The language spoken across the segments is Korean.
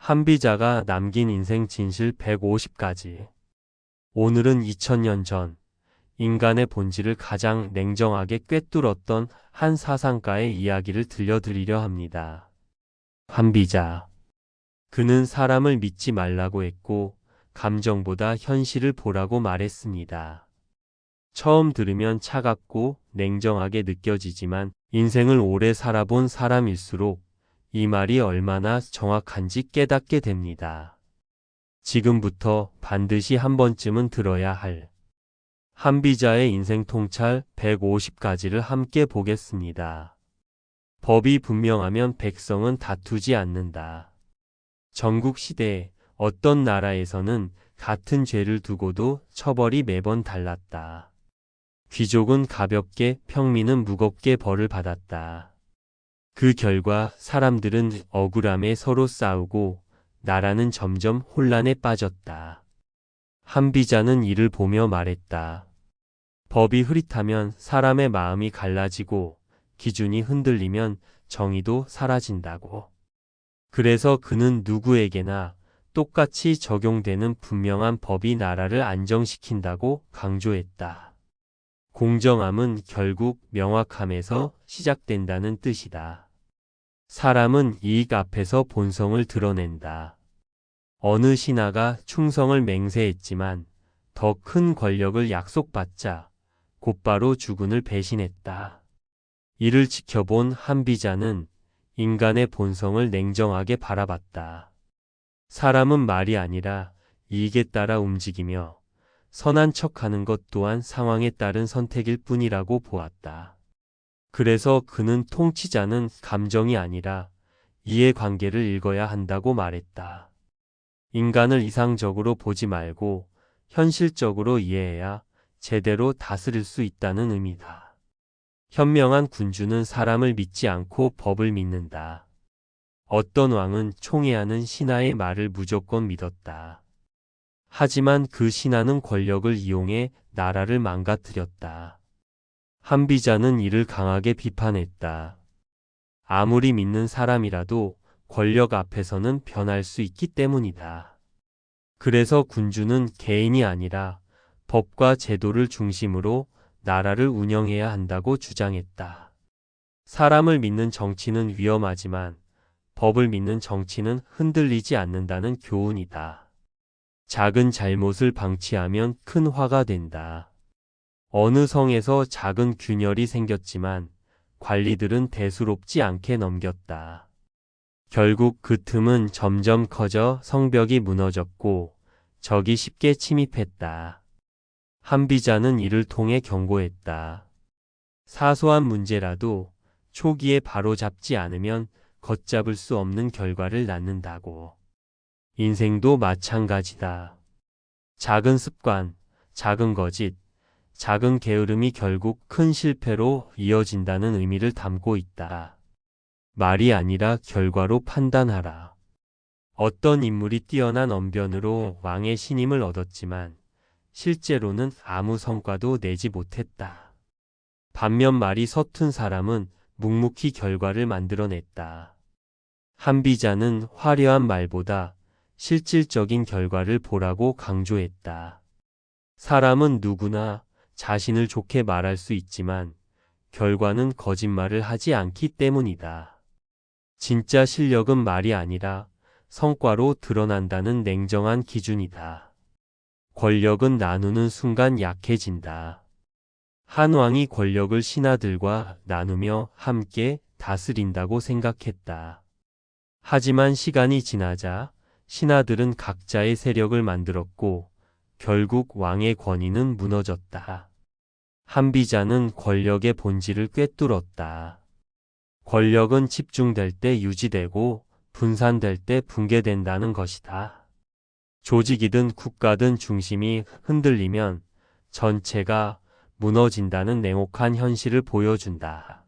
한비자가 남긴 인생 진실 150가지. 오늘은 2000년 전 인간의 본질을 가장 냉정하게 꿰뚫었던 한 사상가의 이야기를 들려드리려 합니다. 한비자. 그는 사람을 믿지 말라고 했고 감정보다 현실을 보라고 말했습니다. 처음 들으면 차갑고 냉정하게 느껴지지만 인생을 오래 살아본 사람일수록 이 말이 얼마나 정확한지 깨닫게 됩니다. 지금부터 반드시 한 번쯤은 들어야 할 한비자의 인생 통찰 150가지를 함께 보겠습니다. 법이 분명하면 백성은 다투지 않는다. 전국 시대에 어떤 나라에서는 같은 죄를 두고도 처벌이 매번 달랐다. 귀족은 가볍게, 평민은 무겁게 벌을 받았다. 그 결과 사람들은 억울함에 서로 싸우고 나라는 점점 혼란에 빠졌다. 한비자는 이를 보며 말했다. 법이 흐릿하면 사람의 마음이 갈라지고 기준이 흔들리면 정의도 사라진다고. 그래서 그는 누구에게나 똑같이 적용되는 분명한 법이 나라를 안정시킨다고 강조했다. 공정함은 결국 명확함에서 시작된다는 뜻이다. 사람은 이익 앞에서 본성을 드러낸다. 어느 신하가 충성을 맹세했지만 더 큰 권력을 약속받자 곧바로 주군을 배신했다. 이를 지켜본 한비자는 인간의 본성을 냉정하게 바라봤다. 사람은 말이 아니라 이익에 따라 움직이며 선한 척하는 것 또한 상황에 따른 선택일 뿐이라고 보았다. 그래서 그는 통치자는 감정이 아니라 이해관계를 읽어야 한다고 말했다. 인간을 이상적으로 보지 말고 현실적으로 이해해야 제대로 다스릴 수 있다는 의미다. 현명한 군주는 사람을 믿지 않고 법을 믿는다. 어떤 왕은 총애하는 신하의 말을 무조건 믿었다. 하지만 그 신하는 권력을 이용해 나라를 망가뜨렸다. 한비자는 이를 강하게 비판했다. 아무리 믿는 사람이라도 권력 앞에서는 변할 수 있기 때문이다. 그래서 군주는 개인이 아니라 법과 제도를 중심으로 나라를 운영해야 한다고 주장했다. 사람을 믿는 정치는 위험하지만 법을 믿는 정치는 흔들리지 않는다는 교훈이다. 작은 잘못을 방치하면 큰 화가 된다. 어느 성에서 작은 균열이 생겼지만 관리들은 대수롭지 않게 넘겼다. 결국 그 틈은 점점 커져 성벽이 무너졌고 적이 쉽게 침입했다. 한비자는 이를 통해 경고했다. 사소한 문제라도 초기에 바로잡지 않으면 걷잡을 수 없는 결과를 낳는다고. 인생도 마찬가지다. 작은 습관, 작은 거짓, 작은 게으름이 결국 큰 실패로 이어진다는 의미를 담고 있다. 말이 아니라 결과로 판단하라. 어떤 인물이 뛰어난 언변으로 왕의 신임을 얻었지만 실제로는 아무 성과도 내지 못했다. 반면 말이 서툰 사람은 묵묵히 결과를 만들어냈다. 한비자는 화려한 말보다 실질적인 결과를 보라고 강조했다. 사람은 누구나 자신을 좋게 말할 수 있지만 결과는 거짓말을 하지 않기 때문이다. 진짜 실력은 말이 아니라 성과로 드러난다는 냉정한 기준이다. 권력은 나누는 순간 약해진다. 한 왕이 권력을 신하들과 나누며 함께 다스린다고 생각했다. 하지만 시간이 지나자 신하들은 각자의 세력을 만들었고 결국 왕의 권위는 무너졌다. 한비자는 권력의 본질을 꿰뚫었다. 권력은 집중될 때 유지되고 분산될 때 붕괴된다는 것이다. 조직이든 국가든 중심이 흔들리면 전체가 무너진다는 냉혹한 현실을 보여준다.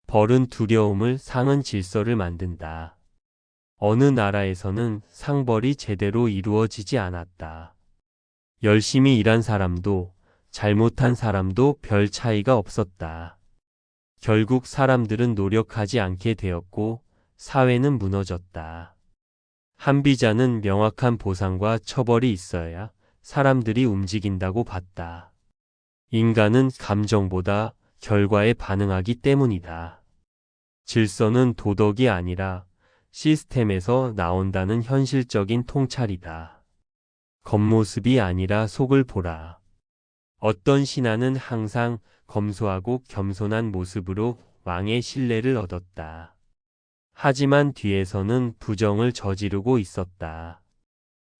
벌은 두려움을, 상은 질서를 만든다. 어느 나라에서는 상벌이 제대로 이루어지지 않았다. 열심히 일한 사람도 잘못한 사람도 별 차이가 없었다. 결국 사람들은 노력하지 않게 되었고 사회는 무너졌다. 한비자는 명확한 보상과 처벌이 있어야 사람들이 움직인다고 봤다. 인간은 감정보다 결과에 반응하기 때문이다. 질서는 도덕이 아니라 시스템에서 나온다는 현실적인 통찰이다. 겉모습이 아니라 속을 보라. 어떤 신하는 항상 검소하고 겸손한 모습으로 왕의 신뢰를 얻었다. 하지만 뒤에서는 부정을 저지르고 있었다.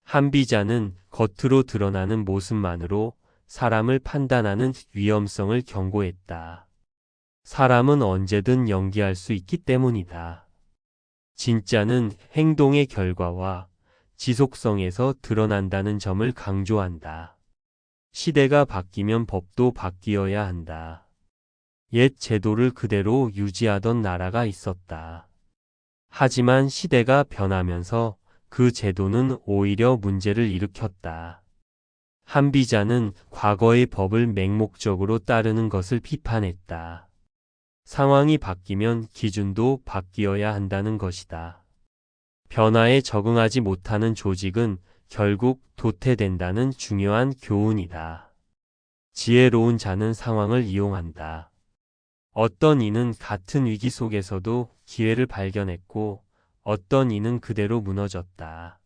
한비자는 겉으로 드러나는 모습만으로 사람을 판단하는 위험성을 경고했다. 사람은 언제든 연기할 수 있기 때문이다. 진짜는 행동의 결과와 지속성에서 드러난다는 점을 강조한다. 시대가 바뀌면 법도 바뀌어야 한다. 옛 제도를 그대로 유지하던 나라가 있었다. 하지만 시대가 변하면서 그 제도는 오히려 문제를 일으켰다. 한비자는 과거의 법을 맹목적으로 따르는 것을 비판했다. 상황이 바뀌면 기준도 바뀌어야 한다는 것이다. 변화에 적응하지 못하는 조직은 결국 도태된다는 중요한 교훈이다. 지혜로운 자는 상황을 이용한다. 어떤 이는 같은 위기 속에서도 기회를 발견했고 어떤 이는 그대로 무너졌다.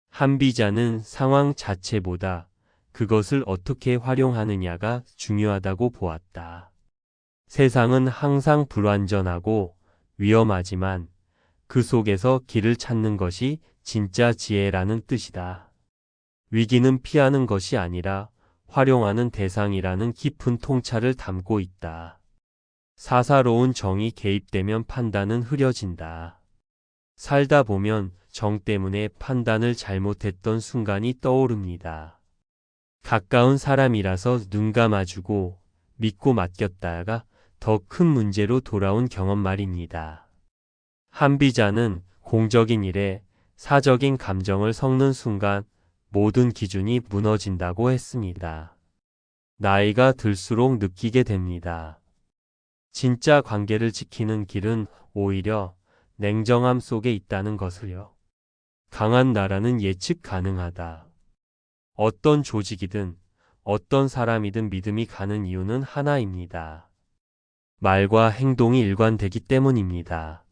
한비자는 상황 자체보다 그것을 어떻게 활용하느냐가 중요하다고 보았다. 세상은 항상 불완전하고 위험하지만 그 속에서 길을 찾는 것이 진짜 지혜라는 뜻이다. 위기는 피하는 것이 아니라 활용하는 대상이라는 깊은 통찰을 담고 있다. 사사로운 정이 개입되면 판단은 흐려진다. 살다 보면 정 때문에 판단을 잘못했던 순간이 떠오릅니다. 가까운 사람이라서 눈 감아주고 믿고 맡겼다가 더 큰 문제로 돌아온 경험 말입니다. 한비자는 공적인 일에 사적인 감정을 섞는 순간 모든 기준이 무너진다고 했습니다. 나이가 들수록 느끼게 됩니다. 진짜 관계를 지키는 길은 오히려 냉정함 속에 있다는 것을요. 강한 나라는 예측 가능하다. 어떤 조직이든 어떤 사람이든 믿음이 가는 이유는 하나입니다. 말과 행동이 일관되기 때문입니다.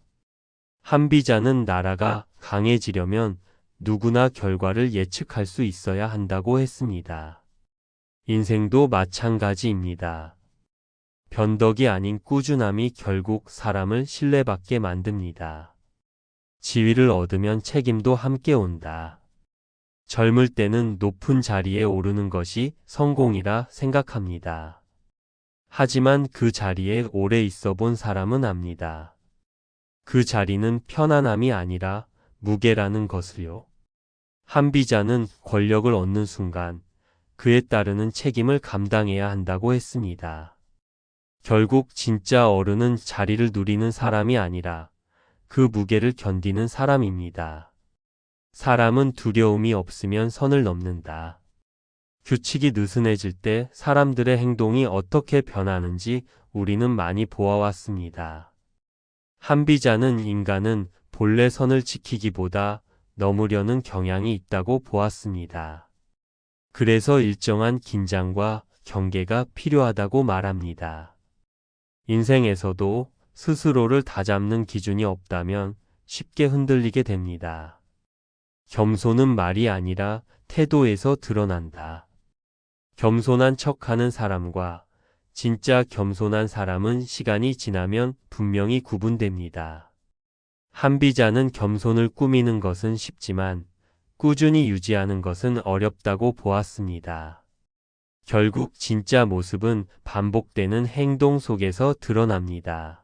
한비자는 나라가 강해지려면 누구나 결과를 예측할 수 있어야 한다고 했습니다. 인생도 마찬가지입니다. 변덕이 아닌 꾸준함이 결국 사람을 신뢰받게 만듭니다. 지위를 얻으면 책임도 함께 온다. 젊을 때는 높은 자리에 오르는 것이 성공이라 생각합니다. 하지만 그 자리에 오래 있어 본 사람은 압니다. 그 자리는 편안함이 아니라 무게라는 것을요. 한비자는 권력을 얻는 순간 그에 따르는 책임을 감당해야 한다고 했습니다. 결국 진짜 어른은 자리를 누리는 사람이 아니라 그 무게를 견디는 사람입니다. 사람은 두려움이 없으면 선을 넘는다. 규칙이 느슨해질 때 사람들의 행동이 어떻게 변하는지 우리는 많이 보아왔습니다. 한비자는 인간은 본래 선을 지키기보다 넘으려는 경향이 있다고 보았습니다. 그래서 일정한 긴장과 경계가 필요하다고 말합니다. 인생에서도 스스로를 다잡는 기준이 없다면 쉽게 흔들리게 됩니다. 겸손은 말이 아니라 태도에서 드러난다. 겸손한 척하는 사람과 진짜 겸손한 사람은 시간이 지나면 분명히 구분됩니다. 한비자는 겸손을 꾸미는 것은 쉽지만 꾸준히 유지하는 것은 어렵다고 보았습니다. 결국 진짜 모습은 반복되는 행동 속에서 드러납니다.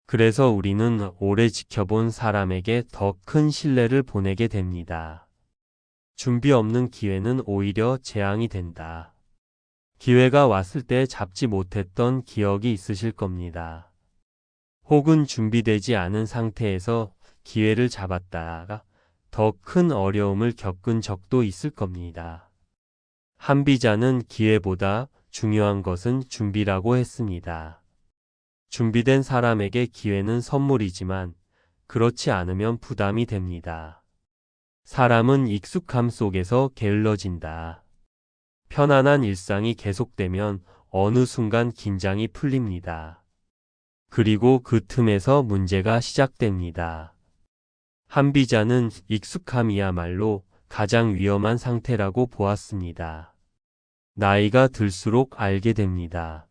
그래서 우리는 오래 지켜본 사람에게 더 큰 신뢰를 보내게 됩니다. 준비 없는 기회는 오히려 재앙이 된다. 기회가 왔을 때 잡지 못했던 기억이 있으실 겁니다. 혹은 준비되지 않은 상태에서 기회를 잡았다가 더 큰 어려움을 겪은 적도 있을 겁니다. 한비자는 기회보다 중요한 것은 준비라고 했습니다. 준비된 사람에게 기회는 선물이지만 그렇지 않으면 부담이 됩니다. 사람은 익숙함 속에서 게을러진다. 편안한 일상이 계속되면 어느 순간 긴장이 풀립니다. 그리고 그 틈에서 문제가 시작됩니다. 한비자는 익숙함이야말로 가장 위험한 상태라고 보았습니다. 나이가 들수록 알게 됩니다.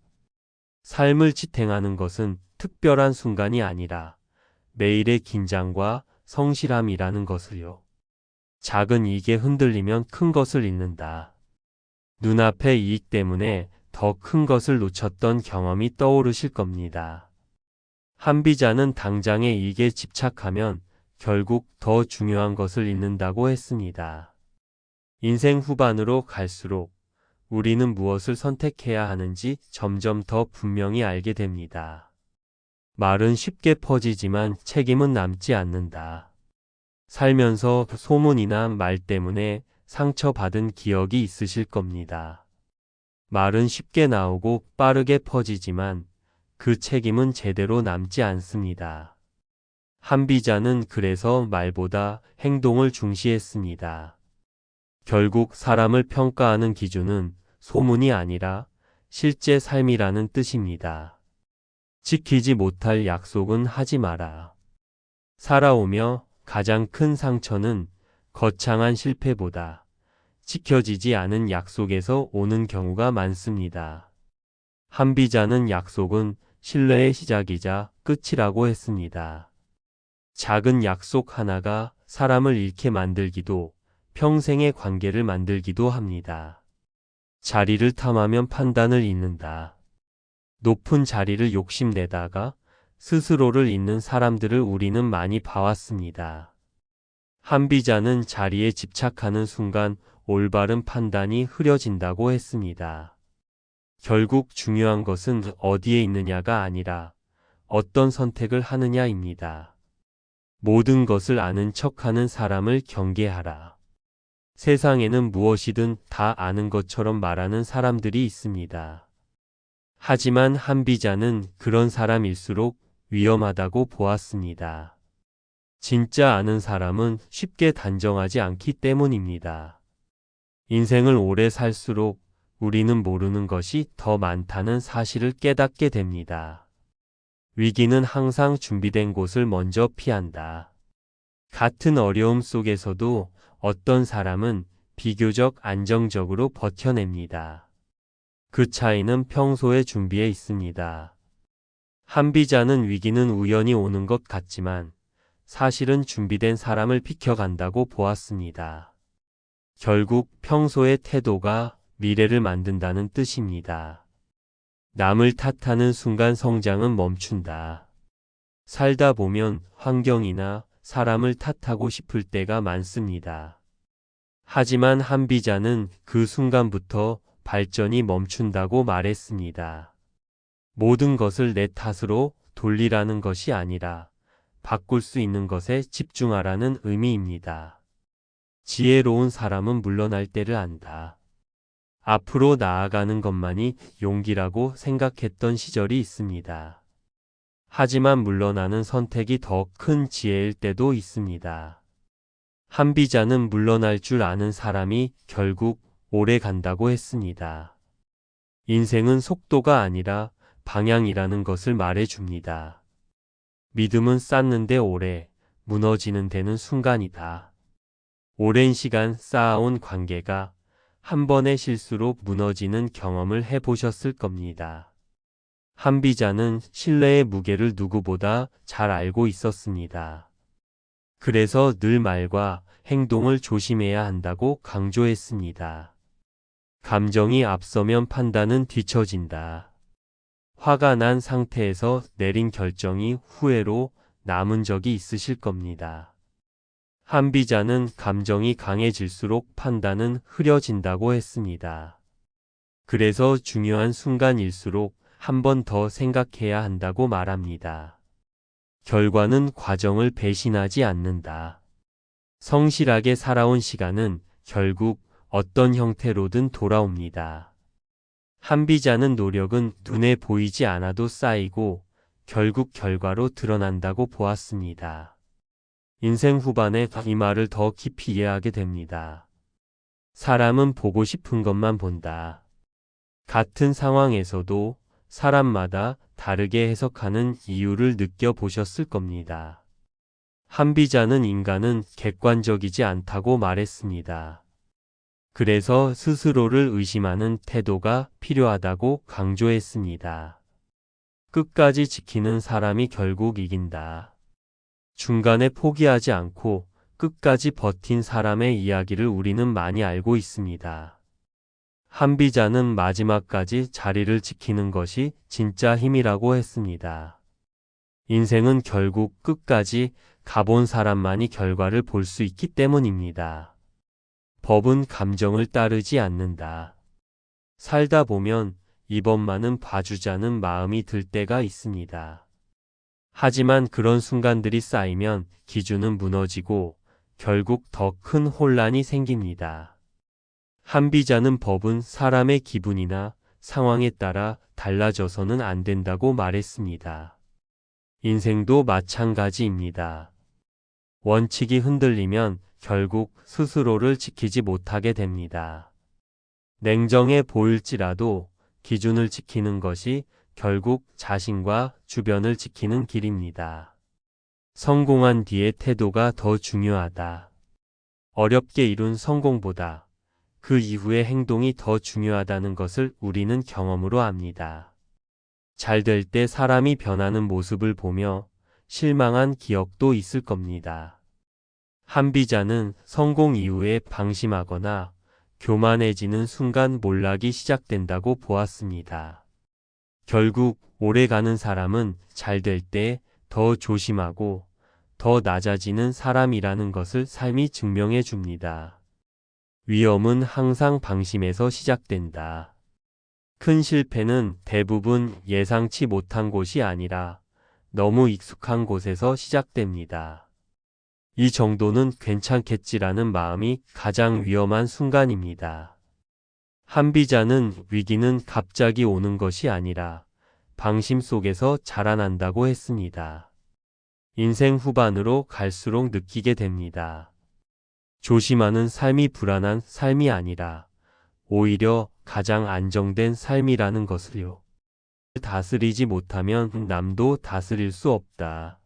삶을 지탱하는 것은 특별한 순간이 아니라 매일의 긴장과 성실함이라는 것을요. 작은 이익에 흔들리면 큰 것을 잃는다. 눈앞의 이익 때문에 더 큰 것을 놓쳤던 경험이 떠오르실 겁니다. 한비자는 당장의 이익에 집착하면 결국 더 중요한 것을 잃는다고 했습니다. 인생 후반으로 갈수록 우리는 무엇을 선택해야 하는지 점점 더 분명히 알게 됩니다. 말은 쉽게 퍼지지만 책임은 남지 않는다. 살면서 소문이나 말 때문에 상처받은 기억이 있으실 겁니다. 말은 쉽게 나오고 빠르게 퍼지지만 그 책임은 제대로 남지 않습니다. 한비자는 그래서 말보다 행동을 중시했습니다. 결국 사람을 평가하는 기준은 소문이 아니라 실제 삶이라는 뜻입니다. 지키지 못할 약속은 하지 마라. 살아오며 가장 큰 상처는 거창한 실패보다 지켜지지 않은 약속에서 오는 경우가 많습니다. 한비자는 약속은 신뢰의 시작이자 끝이라고 했습니다. 작은 약속 하나가 사람을 잃게 만들기도 평생의 관계를 만들기도 합니다. 자리를 탐하면 판단을 잃는다. 높은 자리를 욕심내다가 스스로를 잃는 사람들을 우리는 많이 봐왔습니다. 한비자는 자리에 집착하는 순간 올바른 판단이 흐려진다고 했습니다. 결국 중요한 것은 어디에 있느냐가 아니라 어떤 선택을 하느냐입니다. 모든 것을 아는 척하는 사람을 경계하라. 세상에는 무엇이든 다 아는 것처럼 말하는 사람들이 있습니다. 하지만 한비자는 그런 사람일수록 위험하다고 보았습니다. 진짜 아는 사람은 쉽게 단정하지 않기 때문입니다. 인생을 오래 살수록 우리는 모르는 것이 더 많다는 사실을 깨닫게 됩니다. 위기는 항상 준비된 곳을 먼저 피한다. 같은 어려움 속에서도 어떤 사람은 비교적 안정적으로 버텨냅니다. 그 차이는 평소의 준비에 있습니다. 한비자는 위기는 우연히 오는 것 같지만 사실은 준비된 사람을 비켜간다고 보았습니다. 결국 평소의 태도가 미래를 만든다는 뜻입니다. 남을 탓하는 순간 성장은 멈춘다. 살다 보면 환경이나 사람을 탓하고 싶을 때가 많습니다. 하지만 한비자는 그 순간부터 발전이 멈춘다고 말했습니다. 모든 것을 내 탓으로 돌리라는 것이 아니라 바꿀 수 있는 것에 집중하라는 의미입니다. 지혜로운 사람은 물러날 때를 안다. 앞으로 나아가는 것만이 용기라고 생각했던 시절이 있습니다. 하지만 물러나는 선택이 더 큰 지혜일 때도 있습니다. 한비자는 물러날 줄 아는 사람이 결국 오래 간다고 했습니다. 인생은 속도가 아니라 방향이라는 것을 말해줍니다. 믿음은 쌓는데 오래, 무너지는 데는 순간이다. 오랜 시간 쌓아온 관계가 한 번의 실수로 무너지는 경험을 해보셨을 겁니다. 한비자는 신뢰의 무게를 누구보다 잘 알고 있었습니다. 그래서 늘 말과 행동을 조심해야 한다고 강조했습니다. 감정이 앞서면 판단은 뒤처진다. 화가 난 상태에서 내린 결정이 후회로 남은 적이 있으실 겁니다. 한비자는 감정이 강해질수록 판단은 흐려진다고 했습니다. 그래서 중요한 순간일수록 한 번 더 생각해야 한다고 말합니다. 결과는 과정을 배신하지 않는다. 성실하게 살아온 시간은 결국 어떤 형태로든 돌아옵니다. 한비자는 노력은 눈에 보이지 않아도 쌓이고 결국 결과로 드러난다고 보았습니다. 인생 후반에 이 말을 더 깊이 이해하게 됩니다. 사람은 보고 싶은 것만 본다. 같은 상황에서도 사람마다 다르게 해석하는 이유를 느껴보셨을 겁니다. 한비자는 인간은 객관적이지 않다고 말했습니다. 그래서 스스로를 의심하는 태도가 필요하다고 강조했습니다. 끝까지 지키는 사람이 결국 이긴다. 중간에 포기하지 않고 끝까지 버틴 사람의 이야기를 우리는 많이 알고 있습니다. 한비자는 마지막까지 자리를 지키는 것이 진짜 힘이라고 했습니다. 인생은 결국 끝까지 가본 사람만이 결과를 볼 수 있기 때문입니다. 법은 감정을 따르지 않는다. 살다 보면 이번만은 봐주자는 마음이 들 때가 있습니다. 하지만 그런 순간들이 쌓이면 기준은 무너지고 결국 더 큰 혼란이 생깁니다. 한비자는 법은 사람의 기분이나 상황에 따라 달라져서는 안 된다고 말했습니다. 인생도 마찬가지입니다. 원칙이 흔들리면 결국 스스로를 지키지 못하게 됩니다. 냉정해 보일지라도 기준을 지키는 것이 결국 자신과 주변을 지키는 길입니다. 성공한 뒤의 태도가 더 중요하다. 어렵게 이룬 성공보다 그 이후의 행동이 더 중요하다는 것을 우리는 경험으로 압니다. 잘 될 때 사람이 변하는 모습을 보며 실망한 기억도 있을 겁니다. 한비자는 성공 이후에 방심하거나 교만해지는 순간 몰락이 시작된다고 보았습니다. 결국 오래가는 사람은 잘 될 때 더 조심하고 더 낮아지는 사람이라는 것을 삶이 증명해 줍니다. 위험은 항상 방심에서 시작된다. 큰 실패는 대부분 예상치 못한 곳이 아니라 너무 익숙한 곳에서 시작됩니다. 이 정도는 괜찮겠지라는 마음이 가장 위험한 순간입니다. 한비자는 위기는 갑자기 오는 것이 아니라 방심 속에서 자라난다고 했습니다. 인생 후반으로 갈수록 느끼게 됩니다. 조심하는 삶이 불안한 삶이 아니라 오히려 가장 안정된 삶이라는 것을요. 다스리지 못하면 남도 다스릴 수 없다.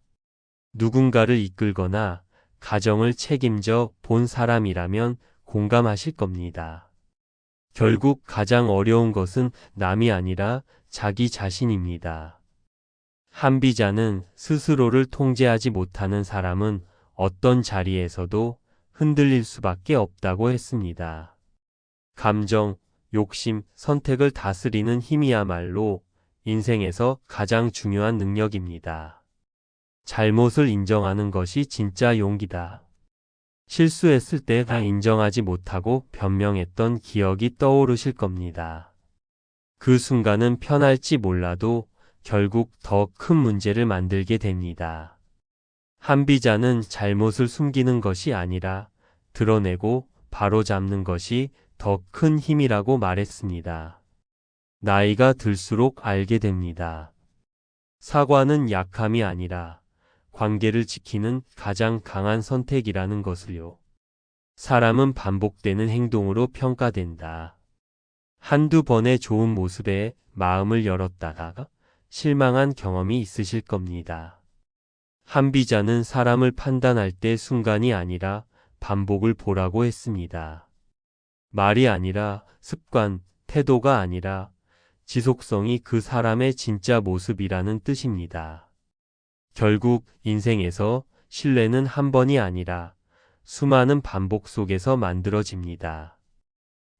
누군가를 이끌거나 가정을 책임져 본 사람이라면 공감하실 겁니다. 결국 가장 어려운 것은 남이 아니라 자기 자신입니다. 한비자는 스스로를 통제하지 못하는 사람은 어떤 자리에서도 흔들릴 수밖에 없다고 했습니다. 감정, 욕심, 선택을 다스리는 힘이야말로 인생에서 가장 중요한 능력입니다. 잘못을 인정하는 것이 진짜 용기다. 실수했을 때 다 인정하지 못하고 변명했던 기억이 떠오르실 겁니다. 그 순간은 편할지 몰라도 결국 더 큰 문제를 만들게 됩니다. 한비자는 잘못을 숨기는 것이 아니라 드러내고 바로잡는 것이 더 큰 힘이라고 말했습니다. 나이가 들수록 알게 됩니다. 사과는 약함이 아니라 관계를 지키는 가장 강한 선택이라는 것을요. 사람은 반복되는 행동으로 평가된다. 한두 번의 좋은 모습에 마음을 열었다가 실망한 경험이 있으실 겁니다. 한비자는 사람을 판단할 때 순간이 아니라 반복을 보라고 했습니다. 말이 아니라 습관, 태도가 아니라 지속성이 그 사람의 진짜 모습이라는 뜻입니다. 결국 인생에서 신뢰는 한 번이 아니라 수많은 반복 속에서 만들어집니다.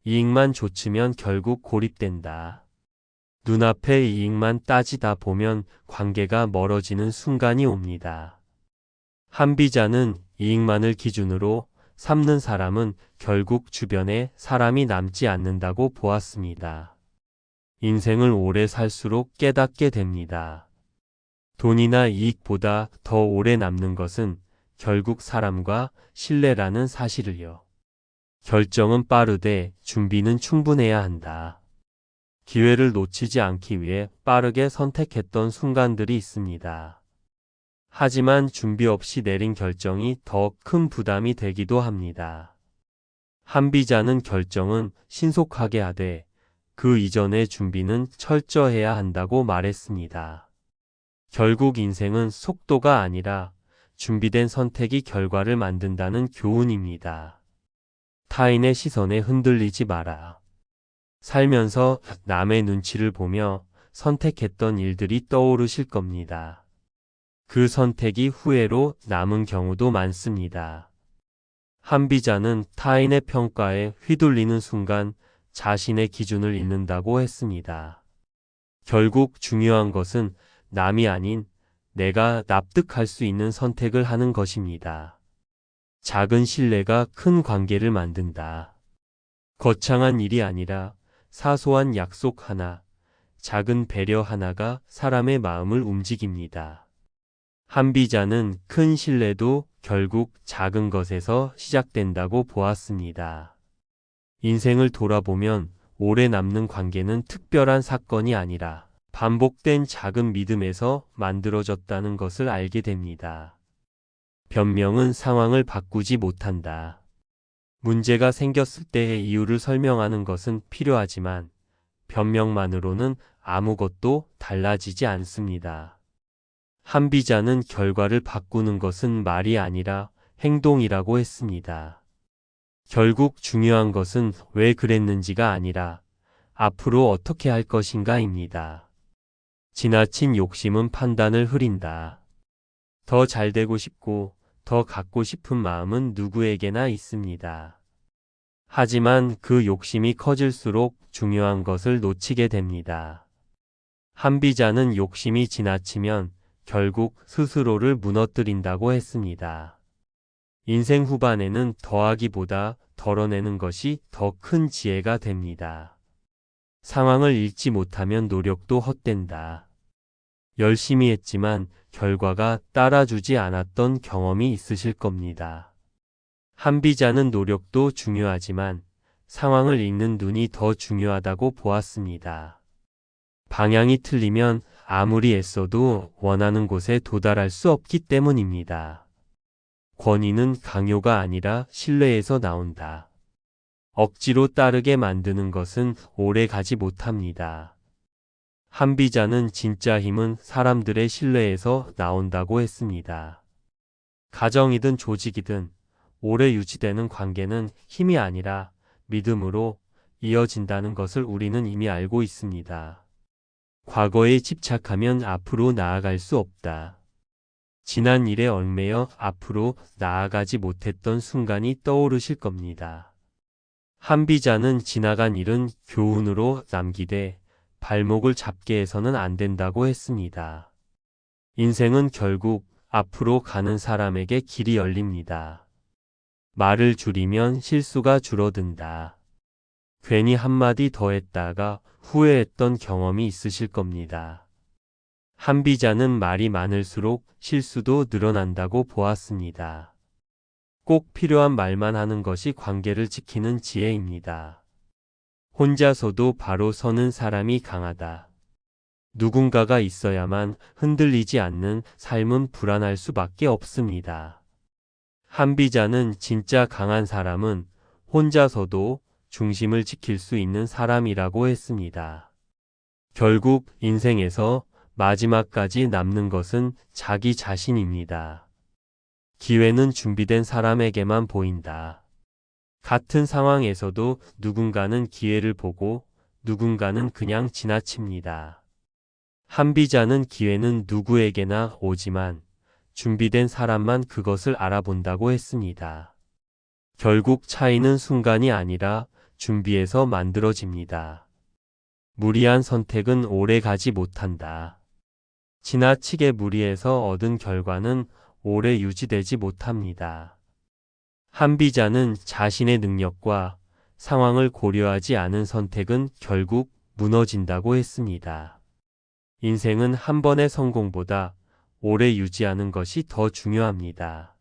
이익만 좇으면 결국 고립된다. 눈앞의 이익만 따지다 보면 관계가 멀어지는 순간이 옵니다. 한비자는 이익만을 기준으로 삼는 사람은 결국 주변에 사람이 남지 않는다고 보았습니다. 인생을 오래 살수록 깨닫게 됩니다. 돈이나 이익보다 더 오래 남는 것은 결국 사람과 신뢰라는 사실을요. 결정은 빠르되 준비는 충분해야 한다. 기회를 놓치지 않기 위해 빠르게 선택했던 순간들이 있습니다. 하지만 준비 없이 내린 결정이 더 큰 부담이 되기도 합니다. 한비자는 결정은 신속하게 하되 그 이전의 준비는 철저해야 한다고 말했습니다. 결국 인생은 속도가 아니라 준비된 선택이 결과를 만든다는 교훈입니다. 타인의 시선에 흔들리지 마라. 살면서 남의 눈치를 보며 선택했던 일들이 떠오르실 겁니다. 그 선택이 후회로 남은 경우도 많습니다. 한비자는 타인의 평가에 휘둘리는 순간 자신의 기준을 잃는다고 했습니다. 결국 중요한 것은 남이 아닌 내가 납득할 수 있는 선택을 하는 것입니다. 작은 신뢰가 큰 관계를 만든다. 거창한 일이 아니라 사소한 약속 하나, 작은 배려 하나가 사람의 마음을 움직입니다. 한비자는 큰 신뢰도 결국 작은 것에서 시작된다고 보았습니다. 인생을 돌아보면 오래 남는 관계는 특별한 사건이 아니라 반복된 작은 믿음에서 만들어졌다는 것을 알게 됩니다. 변명은 상황을 바꾸지 못한다. 문제가 생겼을 때의 이유를 설명하는 것은 필요하지만 변명만으로는 아무것도 달라지지 않습니다. 한비자는 결과를 바꾸는 것은 말이 아니라 행동이라고 했습니다. 결국 중요한 것은 왜 그랬는지가 아니라 앞으로 어떻게 할 것인가입니다. 지나친 욕심은 판단을 흐린다. 더 잘 되고 싶고 더 갖고 싶은 마음은 누구에게나 있습니다. 하지만 그 욕심이 커질수록 중요한 것을 놓치게 됩니다. 한비자는 욕심이 지나치면 결국 스스로를 무너뜨린다고 했습니다. 인생 후반에는 더하기보다 덜어내는 것이 더 큰 지혜가 됩니다. 상황을 읽지 못하면 노력도 헛된다. 열심히 했지만 결과가 따라주지 않았던 경험이 있으실 겁니다. 한비자는 노력도 중요하지만 상황을 읽는 눈이 더 중요하다고 보았습니다. 방향이 틀리면 아무리 애써도 원하는 곳에 도달할 수 없기 때문입니다. 권위는 강요가 아니라 신뢰에서 나온다. 억지로 따르게 만드는 것은 오래 가지 못합니다. 한비자는 진짜 힘은 사람들의 신뢰에서 나온다고 했습니다. 가정이든 조직이든 오래 유지되는 관계는 힘이 아니라 믿음으로 이어진다는 것을 우리는 이미 알고 있습니다. 과거에 집착하면 앞으로 나아갈 수 없다. 지난 일에 얽매여 앞으로 나아가지 못했던 순간이 떠오르실 겁니다. 한비자는 지나간 일은 교훈으로 남기되 발목을 잡게 해서는 안 된다고 했습니다. 인생은 결국 앞으로 가는 사람에게 길이 열립니다. 말을 줄이면 실수가 줄어든다. 괜히 한마디 더 했다가 후회했던 경험이 있으실 겁니다. 한비자는 말이 많을수록 실수도 늘어난다고 보았습니다. 꼭 필요한 말만 하는 것이 관계를 지키는 지혜입니다. 혼자서도 바로 서는 사람이 강하다. 누군가가 있어야만 흔들리지 않는 삶은 불안할 수밖에 없습니다. 한비자는 진짜 강한 사람은 혼자서도 중심을 지킬 수 있는 사람이라고 했습니다. 결국 인생에서 마지막까지 남는 것은 자기 자신입니다. 기회는 준비된 사람에게만 보인다. 같은 상황에서도 누군가는 기회를 보고 누군가는 그냥 지나칩니다. 한비자는 기회는 누구에게나 오지만 준비된 사람만 그것을 알아본다고 했습니다. 결국 차이는 순간이 아니라 준비에서 만들어집니다. 무리한 선택은 오래 가지 못한다. 지나치게 무리해서 얻은 결과는 오래 유지되지 못합니다. 한비자는 자신의 능력과 상황을 고려하지 않은 선택은 결국 무너진다고 했습니다. 인생은 한 번의 성공보다 오래 유지하는 것이 더 중요합니다.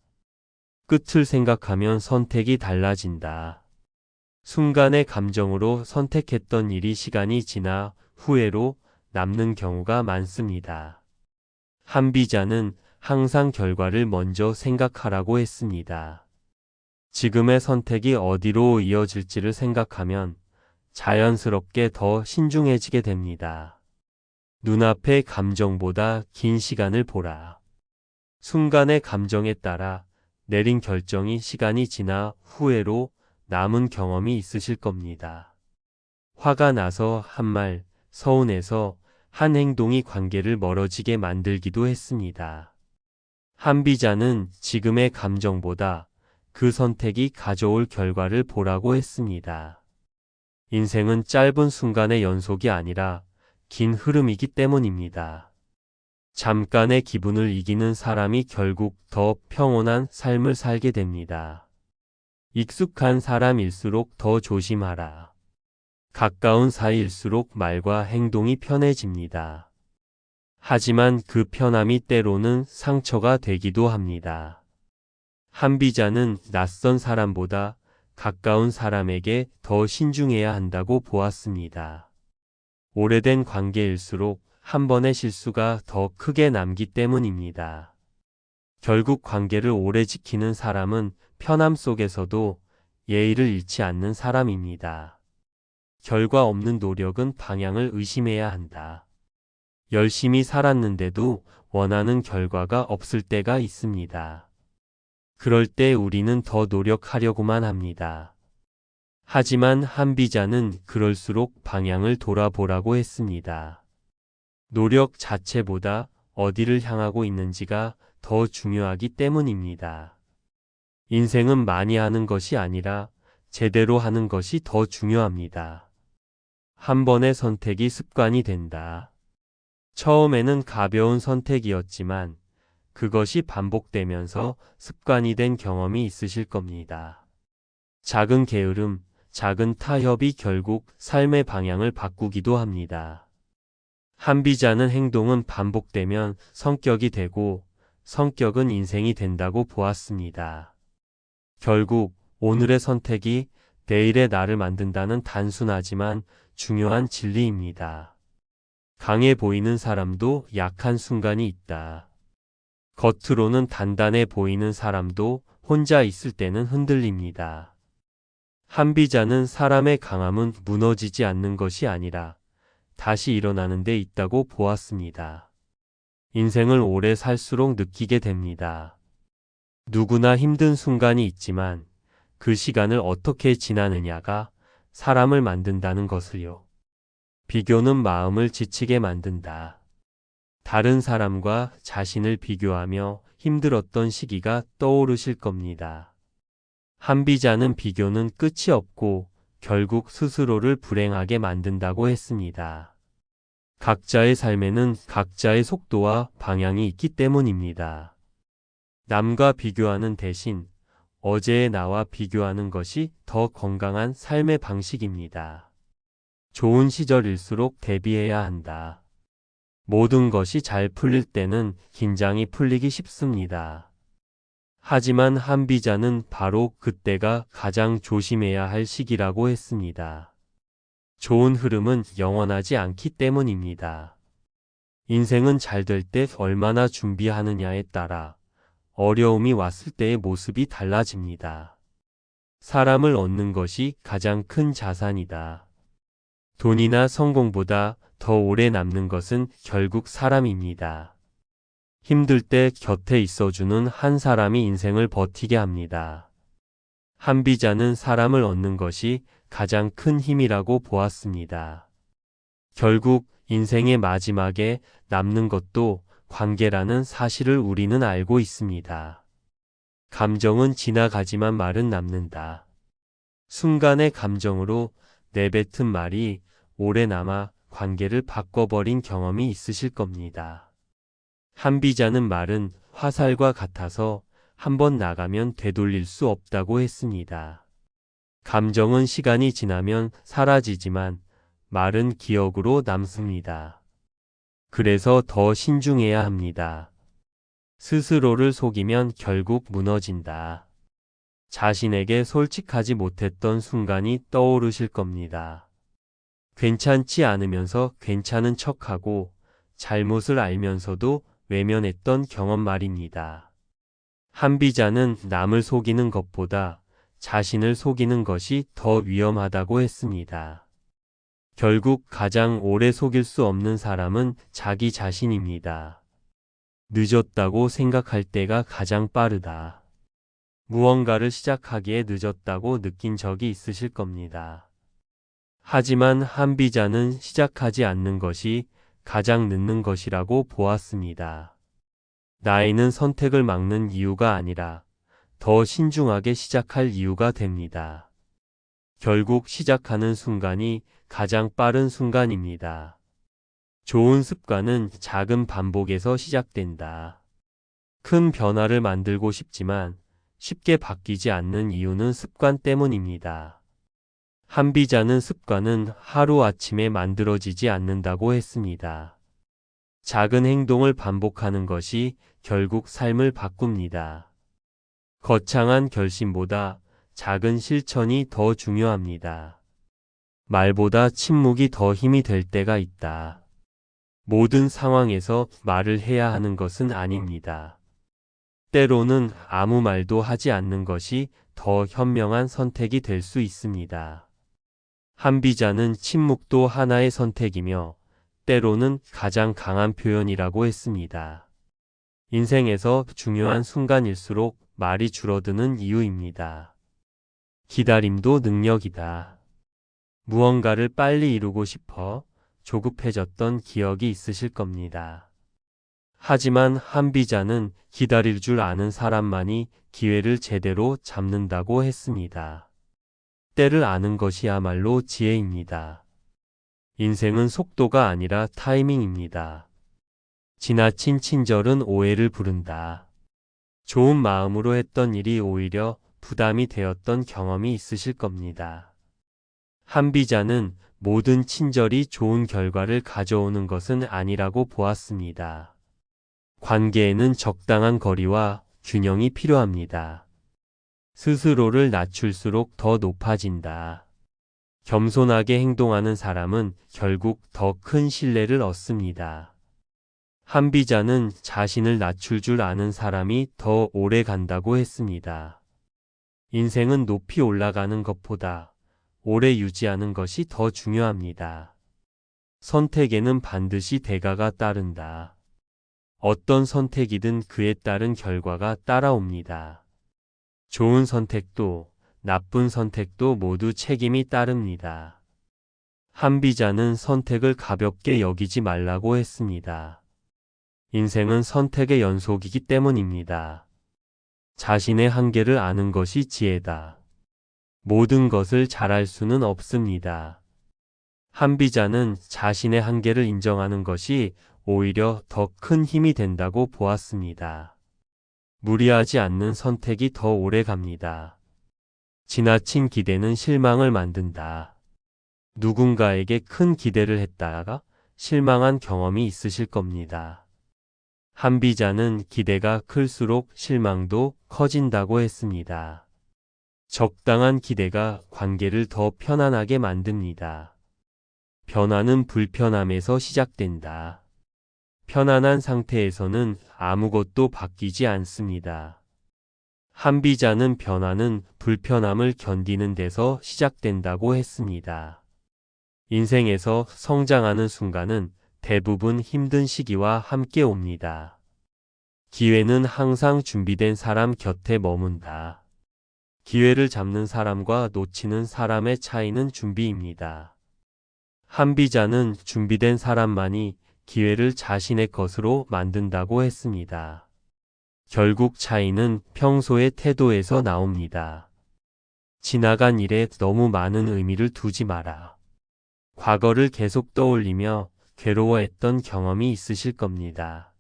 끝을 생각하면 선택이 달라진다. 순간의 감정으로 선택했던 일이 시간이 지나 후회로 남는 경우가 많습니다. 한비자는 항상 결과를 먼저 생각하라고 했습니다. 지금의 선택이 어디로 이어질지를 생각하면 자연스럽게 더 신중해지게 됩니다. 눈앞의 감정보다 긴 시간을 보라. 순간의 감정에 따라 내린 결정이 시간이 지나 후회로 남은 경험이 있으실 겁니다. 화가 나서 한 말, 서운해서 한 행동이 관계를 멀어지게 만들기도 했습니다. 한비자는 지금의 감정보다 그 선택이 가져올 결과를 보라고 했습니다. 인생은 짧은 순간의 연속이 아니라 긴 흐름이기 때문입니다. 잠깐의 기분을 이기는 사람이 결국 더 평온한 삶을 살게 됩니다. 익숙한 사람일수록 더 조심하라. 가까운 사이일수록 말과 행동이 편해집니다. 하지만 그 편함이 때로는 상처가 되기도 합니다. 한비자는 낯선 사람보다 가까운 사람에게 더 신중해야 한다고 보았습니다. 오래된 관계일수록 한 번의 실수가 더 크게 남기 때문입니다. 결국 관계를 오래 지키는 사람은 편함 속에서도 예의를 잃지 않는 사람입니다. 결과 없는 노력은 방향을 의심해야 한다. 열심히 살았는데도 원하는 결과가 없을 때가 있습니다. 그럴 때 우리는 더 노력하려고만 합니다. 하지만 한비자는 그럴수록 방향을 돌아보라고 했습니다. 노력 자체보다 어디를 향하고 있는지가 더 중요하기 때문입니다. 인생은 많이 하는 것이 아니라 제대로 하는 것이 더 중요합니다. 한 번의 선택이 습관이 된다. 처음에는 가벼운 선택이었지만 그것이 반복되면서 습관이 된 경험이 있으실 겁니다. 작은 게으름, 작은 타협이 결국 삶의 방향을 바꾸기도 합니다. 한비자는 행동은 반복되면 성격이 되고 성격은 인생이 된다고 보았습니다. 결국 오늘의 선택이 내일의 나를 만든다는 단순하지만 중요한 진리입니다. 강해 보이는 사람도 약한 순간이 있다. 겉으로는 단단해 보이는 사람도 혼자 있을 때는 흔들립니다. 한비자는 사람의 강함은 무너지지 않는 것이 아니라 다시 일어나는 데 있다고 보았습니다. 인생을 오래 살수록 느끼게 됩니다. 누구나 힘든 순간이 있지만 그 시간을 어떻게 지나느냐가 사람을 만든다는 것을요. 비교는 마음을 지치게 만든다. 다른 사람과 자신을 비교하며 힘들었던 시기가 떠오르실 겁니다. 한비자는 비교는 끝이 없고 결국 스스로를 불행하게 만든다고 했습니다. 각자의 삶에는 각자의 속도와 방향이 있기 때문입니다. 남과 비교하는 대신 어제의 나와 비교하는 것이 더 건강한 삶의 방식입니다. 좋은 시절일수록 대비해야 한다. 모든 것이 잘 풀릴 때는 긴장이 풀리기 쉽습니다. 하지만 한비자는 바로 그때가 가장 조심해야 할 시기라고 했습니다. 좋은 흐름은 영원하지 않기 때문입니다. 인생은 잘 될 때 얼마나 준비하느냐에 따라 어려움이 왔을 때의 모습이 달라집니다. 사람을 얻는 것이 가장 큰 자산이다. 돈이나 성공보다 더 오래 남는 것은 결국 사람입니다. 힘들 때 곁에 있어주는 한 사람이 인생을 버티게 합니다. 한비자는 사람을 얻는 것이 가장 큰 힘이라고 보았습니다. 결국 인생의 마지막에 남는 것도 관계라는 사실을 우리는 알고 있습니다. 감정은 지나가지만 말은 남는다. 순간의 감정으로 내뱉은 말이 오래 남아 관계를 바꿔버린 경험이 있으실 겁니다. 한비자는 말은 화살과 같아서 한번 나가면 되돌릴 수 없다고 했습니다. 감정은 시간이 지나면 사라지지만 말은 기억으로 남습니다. 그래서 더 신중해야 합니다. 스스로를 속이면 결국 무너진다. 자신에게 솔직하지 못했던 순간이 떠오르실 겁니다. 괜찮지 않으면서 괜찮은 척하고 잘못을 알면서도 외면했던 경험 말입니다. 한비자는 남을 속이는 것보다 자신을 속이는 것이 더 위험하다고 했습니다. 결국 가장 오래 속일 수 없는 사람은 자기 자신입니다. 늦었다고 생각할 때가 가장 빠르다. 무언가를 시작하기에 늦었다고 느낀 적이 있으실 겁니다. 하지만 한비자는 시작하지 않는 것이 가장 늦는 것이라고 보았습니다. 나이는 선택을 막는 이유가 아니라 더 신중하게 시작할 이유가 됩니다. 결국 시작하는 순간이 가장 빠른 순간입니다. 좋은 습관은 작은 반복에서 시작된다. 큰 변화를 만들고 싶지만 쉽게 바뀌지 않는 이유는 습관 때문입니다. 한비자는 습관은 하루아침에 만들어지지 않는다고 했습니다. 작은 행동을 반복하는 것이 결국 삶을 바꿉니다. 거창한 결심보다 작은 실천이 더 중요합니다. 말보다 침묵이 더 힘이 될 때가 있다. 모든 상황에서 말을 해야 하는 것은 아닙니다. 때로는 아무 말도 하지 않는 것이 더 현명한 선택이 될 수 있습니다. 한비자는 침묵도 하나의 선택이며 때로는 가장 강한 표현이라고 했습니다. 인생에서 중요한 순간일수록 말이 줄어드는 이유입니다. 기다림도 능력이다. 무언가를 빨리 이루고 싶어 조급해졌던 기억이 있으실 겁니다. 하지만 한비자는 기다릴 줄 아는 사람만이 기회를 제대로 잡는다고 했습니다. 때를 아는 것이야말로 지혜입니다. 인생은 속도가 아니라 타이밍입니다. 지나친 친절은 오해를 부른다. 좋은 마음으로 했던 일이 오히려 부담이 되었던 경험이 있으실 겁니다. 한비자는 모든 친절이 좋은 결과를 가져오는 것은 아니라고 보았습니다. 관계에는 적당한 거리와 균형이 필요합니다. 스스로를 낮출수록 더 높아진다. 겸손하게 행동하는 사람은 결국 더 큰 신뢰를 얻습니다. 한비자는 자신을 낮출 줄 아는 사람이 더 오래 간다고 했습니다. 인생은 높이 올라가는 것보다 오래 유지하는 것이 더 중요합니다. 선택에는 반드시 대가가 따른다. 어떤 선택이든 그에 따른 결과가 따라옵니다. 좋은 선택도 나쁜 선택도 모두 책임이 따릅니다. 한비자는 선택을 가볍게 여기지 말라고 했습니다. 인생은 선택의 연속이기 때문입니다. 자신의 한계를 아는 것이 지혜다. 모든 것을 잘할 수는 없습니다. 한비자는 자신의 한계를 인정하는 것이 오히려 더 큰 힘이 된다고 보았습니다. 무리하지 않는 선택이 더 오래 갑니다. 지나친 기대는 실망을 만든다. 누군가에게 큰 기대를 했다가 실망한 경험이 있으실 겁니다. 한비자는 기대가 클수록 실망도 커진다고 했습니다. 적당한 기대가 관계를 더 편안하게 만듭니다. 변화는 불편함에서 시작된다. 편안한 상태에서는 아무것도 바뀌지 않습니다. 한비자는 변화는 불편함을 견디는 데서 시작된다고 했습니다. 인생에서 성장하는 순간은 대부분 힘든 시기와 함께 옵니다. 기회는 항상 준비된 사람 곁에 머문다. 기회를 잡는 사람과 놓치는 사람의 차이는 준비입니다. 한비자는 준비된 사람만이 기회를 자신의 것으로 만든다고 했습니다. 결국 차이는 평소의 태도에서 나옵니다. 지나간 일에 너무 많은 의미를 두지 마라. 과거를 계속 떠올리며 괴로워했던 경험이 있으실 겁니다.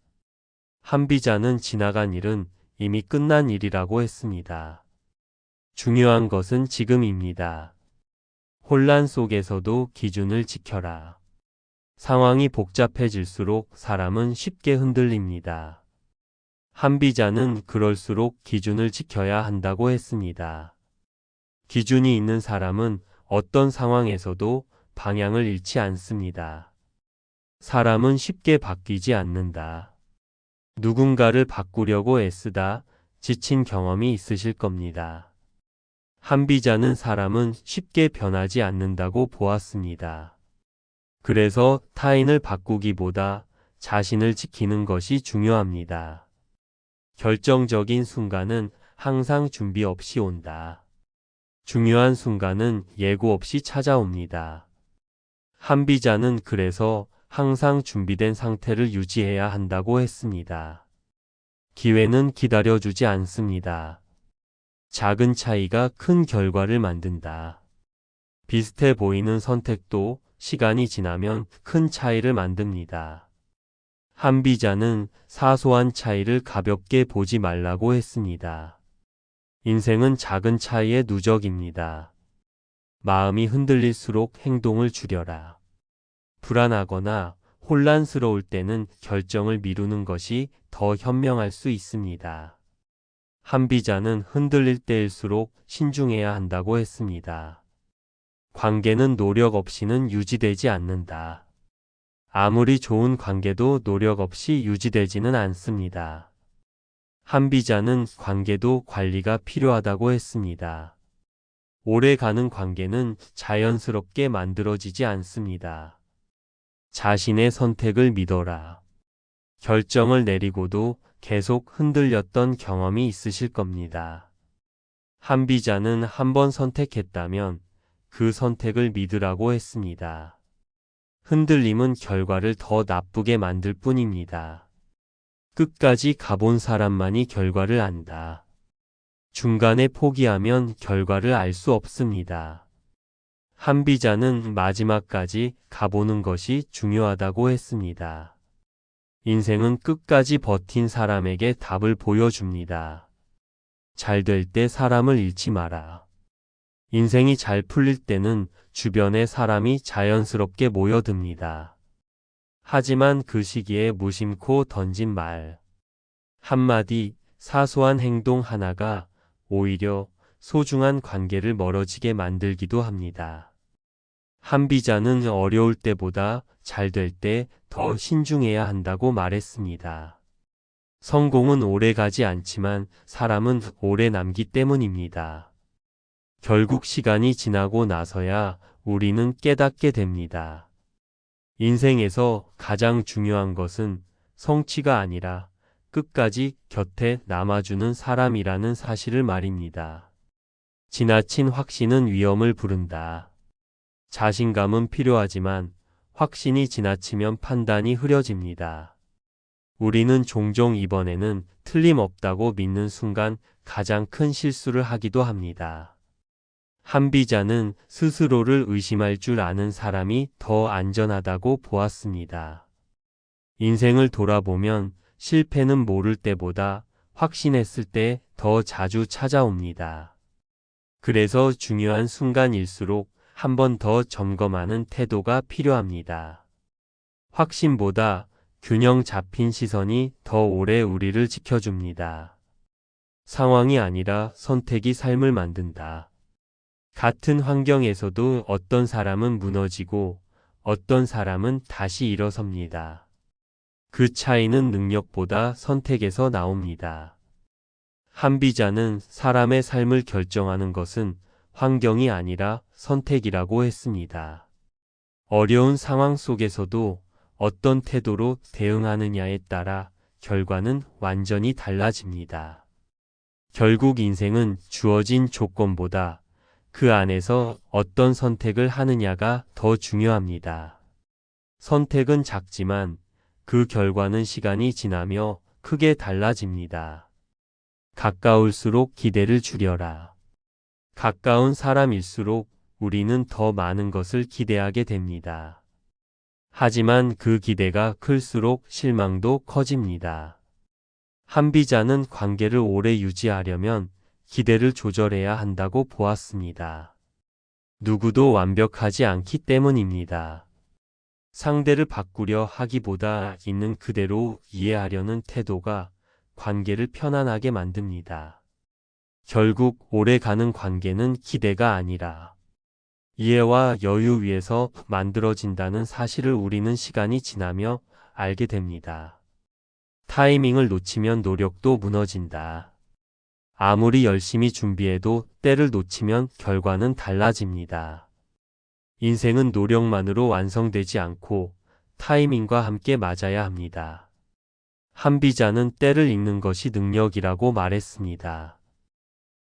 한비자는 지나간 일은 이미 끝난 일이라고 했습니다. 중요한 것은 지금입니다. 혼란 속에서도 기준을 지켜라. 상황이 복잡해질수록 사람은 쉽게 흔들립니다. 한비자는 그럴수록 기준을 지켜야 한다고 했습니다. 기준이 있는 사람은 어떤 상황에서도 방향을 잃지 않습니다. 사람은 쉽게 바뀌지 않는다. 누군가를 바꾸려고 애쓰다 지친 경험이 있으실 겁니다. 한비자는 사람은 쉽게 변하지 않는다고 보았습니다. 그래서 타인을 바꾸기보다 자신을 지키는 것이 중요합니다. 결정적인 순간은 항상 준비 없이 온다. 중요한 순간은 예고 없이 찾아옵니다. 한비자는 그래서 항상 준비된 상태를 유지해야 한다고 했습니다. 기회는 기다려주지 않습니다. 작은 차이가 큰 결과를 만든다. 비슷해 보이는 선택도 시간이 지나면 큰 차이를 만듭니다. 한비자는 사소한 차이를 가볍게 보지 말라고 했습니다. 인생은 작은 차이의 누적입니다. 마음이 흔들릴수록 행동을 줄여라. 불안하거나 혼란스러울 때는 결정을 미루는 것이 더 현명할 수 있습니다. 한비자는 흔들릴 때일수록 신중해야 한다고 했습니다. 관계는 노력 없이는 유지되지 않는다. 아무리 좋은 관계도 노력 없이 유지되지는 않습니다. 한비자는 관계도 관리가 필요하다고 했습니다. 오래가는 관계는 자연스럽게 만들어지지 않습니다. 자신의 선택을 믿어라. 결정을 내리고도 계속 흔들렸던 경험이 있으실 겁니다. 한비자는 한 번 선택했다면 그 선택을 믿으라고 했습니다. 흔들림은 결과를 더 나쁘게 만들 뿐입니다. 끝까지 가본 사람만이 결과를 안다. 중간에 포기하면 결과를 알 수 없습니다. 한비자는 마지막까지 가보는 것이 중요하다고 했습니다. 인생은 끝까지 버틴 사람에게 답을 보여줍니다. 잘 될 때 사람을 잃지 마라. 인생이 잘 풀릴 때는 주변에 사람이 자연스럽게 모여듭니다. 하지만 그 시기에 무심코 던진 말 한마디, 사소한 행동 하나가 오히려 소중한 관계를 멀어지게 만들기도 합니다. 한비자는 어려울 때보다 잘 될 때 더 신중해야 한다고 말했습니다. 성공은 오래 가지 않지만 사람은 오래 남기 때문입니다. 결국 시간이 지나고 나서야 우리는 깨닫게 됩니다. 인생에서 가장 중요한 것은 성취가 아니라 끝까지 곁에 남아주는 사람이라는 사실을 말입니다. 지나친 확신은 위험을 부른다. 자신감은 필요하지만 확신이 지나치면 판단이 흐려집니다. 우리는 종종 이번에는 틀림없다고 믿는 순간 가장 큰 실수를 하기도 합니다. 한비자는 스스로를 의심할 줄 아는 사람이 더 안전하다고 보았습니다. 인생을 돌아보면 실패는 모를 때보다 확신했을 때 더 자주 찾아옵니다. 그래서 중요한 순간일수록 한 번 더 점검하는 태도가 필요합니다. 확신보다 균형 잡힌 시선이 더 오래 우리를 지켜줍니다. 상황이 아니라 선택이 삶을 만든다. 같은 환경에서도 어떤 사람은 무너지고 어떤 사람은 다시 일어섭니다. 그 차이는 능력보다 선택에서 나옵니다. 한비자는 사람의 삶을 결정하는 것은 환경이 아니라 선택이라고 했습니다. 어려운 상황 속에서도 어떤 태도로 대응하느냐에 따라 결과는 완전히 달라집니다. 결국 인생은 주어진 조건보다 그 안에서 어떤 선택을 하느냐가 더 중요합니다. 선택은 작지만 그 결과는 시간이 지나며 크게 달라집니다. 가까울수록 기대를 줄여라. 가까운 사람일수록 우리는 더 많은 것을 기대하게 됩니다. 하지만 그 기대가 클수록 실망도 커집니다. 한비자는 관계를 오래 유지하려면 기대를 조절해야 한다고 보았습니다. 누구도 완벽하지 않기 때문입니다. 상대를 바꾸려 하기보다 있는 그대로 이해하려는 태도가 관계를 편안하게 만듭니다. 결국 오래가는 관계는 기대가 아니라 이해와 여유 위에서 만들어진다는 사실을 우리는 시간이 지나며 알게 됩니다. 타이밍을 놓치면 노력도 무너진다. 아무리 열심히 준비해도 때를 놓치면 결과는 달라집니다. 인생은 노력만으로 완성되지 않고 타이밍과 함께 맞아야 합니다. 한비자는 때를 읽는 것이 능력이라고 말했습니다.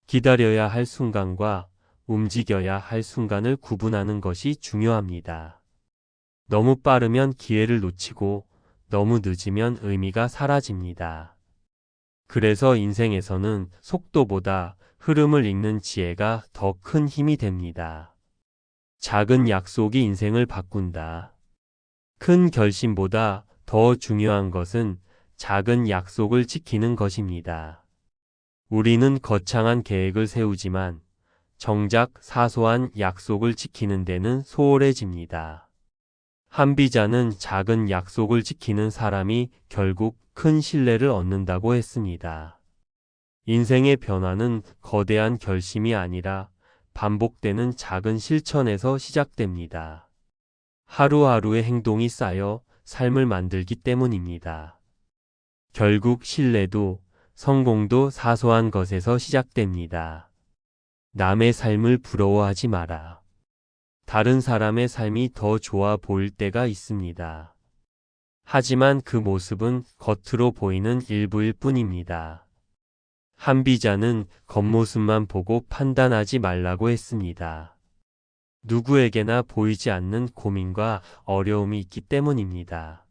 기다려야 할 순간과 움직여야 할 순간을 구분하는 것이 중요합니다. 너무 빠르면 기회를 놓치고 너무 늦으면 의미가 사라집니다. 그래서 인생에서는 속도보다 흐름을 읽는 지혜가 더 큰 힘이 됩니다. 작은 약속이 인생을 바꾼다. 큰 결심보다 더 중요한 것은 작은 약속을 지키는 것입니다. 우리는 거창한 계획을 세우지만 정작 사소한 약속을 지키는 데는 소홀해집니다. 한비자는 작은 약속을 지키는 사람이 결국 큰 신뢰를 얻는다고 했습니다. 인생의 변화는 거대한 결심이 아니라 반복되는 작은 실천에서 시작됩니다. 하루하루의 행동이 쌓여 삶을 만들기 때문입니다. 결국 신뢰도 성공도 사소한 것에서 시작됩니다. 남의 삶을 부러워하지 마라. 다른 사람의 삶이 더 좋아 보일 때가 있습니다. 하지만 그 모습은 겉으로 보이는 일부일 뿐입니다. 한비자는 겉모습만 보고 판단하지 말라고 했습니다. 누구에게나 보이지 않는 고민과 어려움이 있기 때문입니다.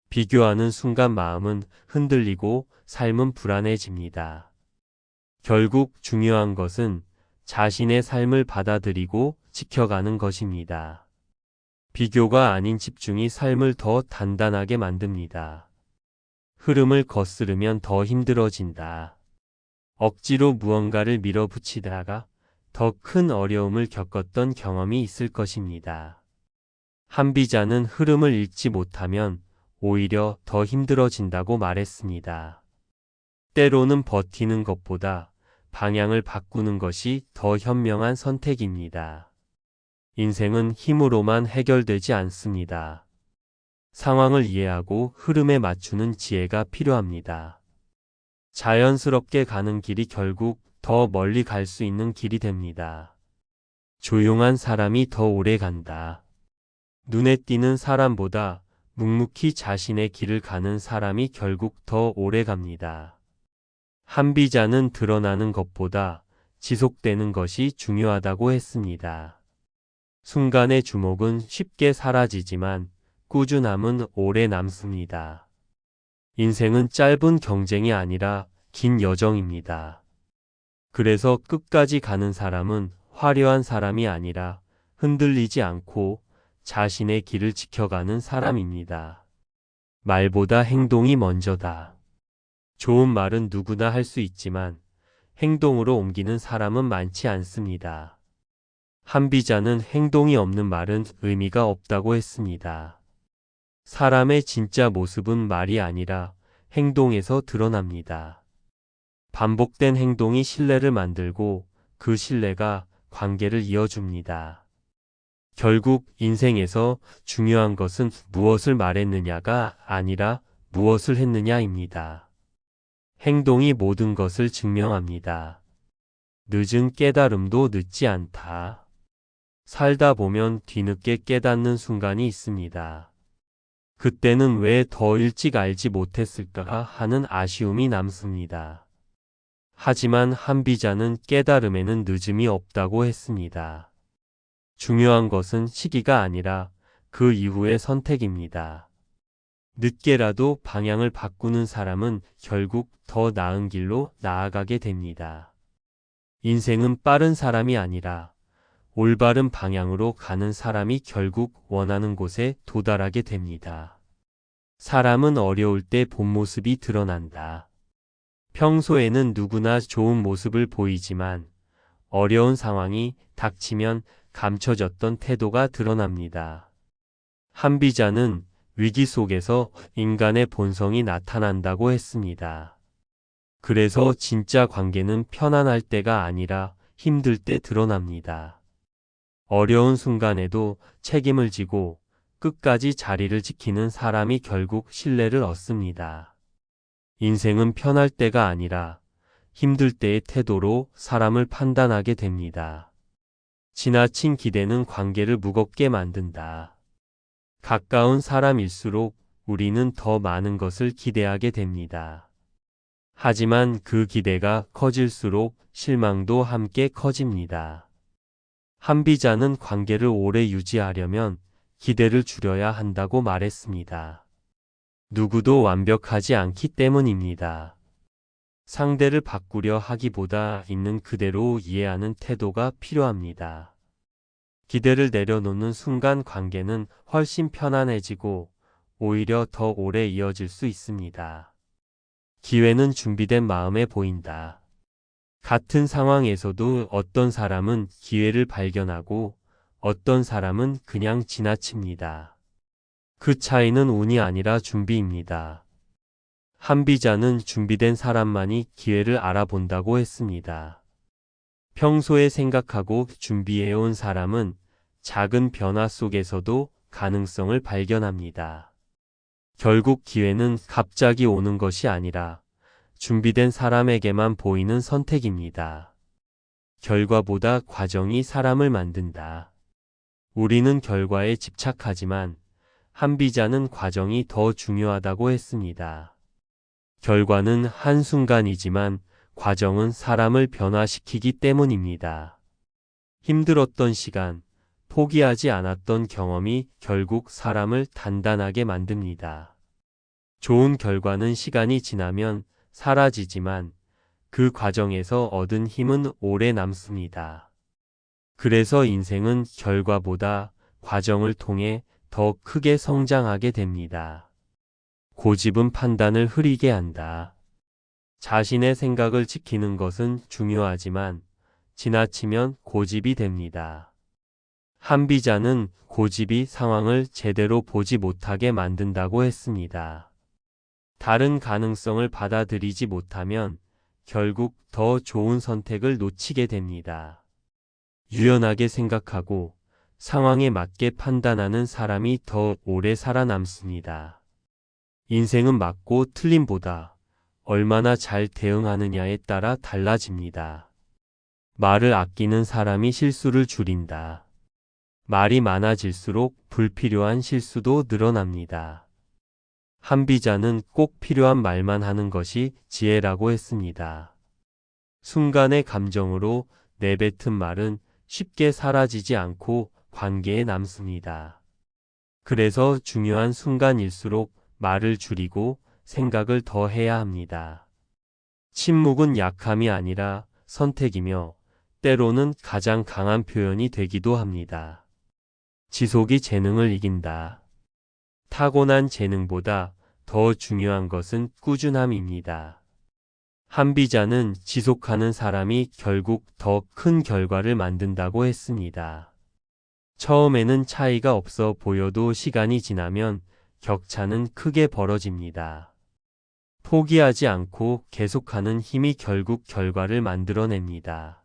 비교하는 순간 마음은 흔들리고 삶은 불안해집니다. 결국 중요한 것은 자신의 삶을 받아들이고 지켜가는 것입니다. 비교가 아닌 집중이 삶을 더 단단하게 만듭니다. 흐름을 거스르면 더 힘들어진다. 억지로 무언가를 밀어붙이다가 더 큰 어려움을 겪었던 경험이 있을 것입니다. 한비자는 흐름을 읽지 못하면 오히려 더 힘들어진다고 말했습니다. 때로는 버티는 것보다 방향을 바꾸는 것이 더 현명한 선택입니다. 인생은 힘으로만 해결되지 않습니다. 상황을 이해하고 흐름에 맞추는 지혜가 필요합니다. 자연스럽게 가는 길이 결국 더 멀리 갈 수 있는 길이 됩니다. 조용한 사람이 더 오래 간다. 눈에 띄는 사람보다 묵묵히 자신의 길을 가는 사람이 결국 더 오래 갑니다. 한비자는 드러나는 것보다 지속되는 것이 중요하다고 했습니다. 순간의 주목은 쉽게 사라지지만 꾸준함은 오래 남습니다. 인생은 짧은 경쟁이 아니라 긴 여정입니다. 그래서 끝까지 가는 사람은 화려한 사람이 아니라 흔들리지 않고 자신의 길을 지켜가는 사람입니다. 말보다 행동이 먼저다. 좋은 말은 누구나 할 수 있지만 행동으로 옮기는 사람은 많지 않습니다. 한비자는 행동이 없는 말은 의미가 없다고 했습니다. 사람의 진짜 모습은 말이 아니라 행동에서 드러납니다. 반복된 행동이 신뢰를 만들고 그 신뢰가 관계를 이어줍니다. 결국 인생에서 중요한 것은 무엇을 말했느냐가 아니라 무엇을 했느냐입니다. 행동이 모든 것을 증명합니다. 늦은 깨달음도 늦지 않다. 살다 보면 뒤늦게 깨닫는 순간이 있습니다. 그때는 왜 더 일찍 알지 못했을까 하는 아쉬움이 남습니다. 하지만 한비자는 깨달음에는 늦음이 없다고 했습니다. 중요한 것은 시기가 아니라 그 이후의 선택입니다. 늦게라도 방향을 바꾸는 사람은 결국 더 나은 길로 나아가게 됩니다. 인생은 빠른 사람이 아니라 올바른 방향으로 가는 사람이 결국 원하는 곳에 도달하게 됩니다. 사람은 어려울 때 본 모습이 드러난다. 평소에는 누구나 좋은 모습을 보이지만 어려운 상황이 닥치면 감춰졌던 태도가 드러납니다. 한비자는 위기 속에서 인간의 본성이 나타난다고 했습니다. 그래서 진짜 관계는 편안할 때가 아니라 힘들 때 드러납니다. 어려운 순간에도 책임을 지고 끝까지 자리를 지키는 사람이 결국 신뢰를 얻습니다. 인생은 편할 때가 아니라 힘들 때의 태도로 사람을 판단하게 됩니다. 지나친 기대는 관계를 무겁게 만든다. 가까운 사람일수록 우리는 더 많은 것을 기대하게 됩니다. 하지만 그 기대가 커질수록 실망도 함께 커집니다. 한비자는 관계를 오래 유지하려면 기대를 줄여야 한다고 말했습니다. 누구도 완벽하지 않기 때문입니다. 상대를 바꾸려 하기보다 있는 그대로 이해하는 태도가 필요합니다. 기대를 내려놓는 순간 관계는 훨씬 편안해지고 오히려 더 오래 이어질 수 있습니다. 기회는 준비된 마음에 보인다. 같은 상황에서도 어떤 사람은 기회를 발견하고 어떤 사람은 그냥 지나칩니다. 그 차이는 운이 아니라 준비입니다. 한비자는 준비된 사람만이 기회를 알아본다고 했습니다. 평소에 생각하고 준비해온 사람은 작은 변화 속에서도 가능성을 발견합니다. 결국 기회는 갑자기 오는 것이 아니라 준비된 사람에게만 보이는 선택입니다. 결과보다 과정이 사람을 만든다. 우리는 결과에 집착하지만 한비자는 과정이 더 중요하다고 했습니다. 결과는 한순간이지만 과정은 사람을 변화시키기 때문입니다. 힘들었던 시간, 포기하지 않았던 경험이 결국 사람을 단단하게 만듭니다. 좋은 결과는 시간이 지나면 사라지지만 그 과정에서 얻은 힘은 오래 남습니다. 그래서 인생은 결과보다 과정을 통해 더 크게 성장하게 됩니다. 고집은 판단을 흐리게 한다. 자신의 생각을 지키는 것은 중요하지만 지나치면 고집이 됩니다. 한비자는 고집이 상황을 제대로 보지 못하게 만든다고 했습니다. 다른 가능성을 받아들이지 못하면 결국 더 좋은 선택을 놓치게 됩니다. 유연하게 생각하고 상황에 맞게 판단하는 사람이 더 오래 살아남습니다. 인생은 맞고 틀림보다 얼마나 잘 대응하느냐에 따라 달라집니다. 말을 아끼는 사람이 실수를 줄인다. 말이 많아질수록 불필요한 실수도 늘어납니다. 한비자는 꼭 필요한 말만 하는 것이 지혜라고 했습니다. 순간의 감정으로 내뱉은 말은 쉽게 사라지지 않고 관계에 남습니다. 그래서 중요한 순간일수록 말을 줄이고 생각을 더 해야 합니다. 침묵은 약함이 아니라 선택이며 때로는 가장 강한 표현이 되기도 합니다. 지속이 재능을 이긴다. 타고난 재능보다 더 중요한 것은 꾸준함입니다. 한비자는 지속하는 사람이 결국 더 큰 결과를 만든다고 했습니다. 처음에는 차이가 없어 보여도 시간이 지나면 격차는 크게 벌어집니다. 포기하지 않고 계속하는 힘이 결국 결과를 만들어냅니다.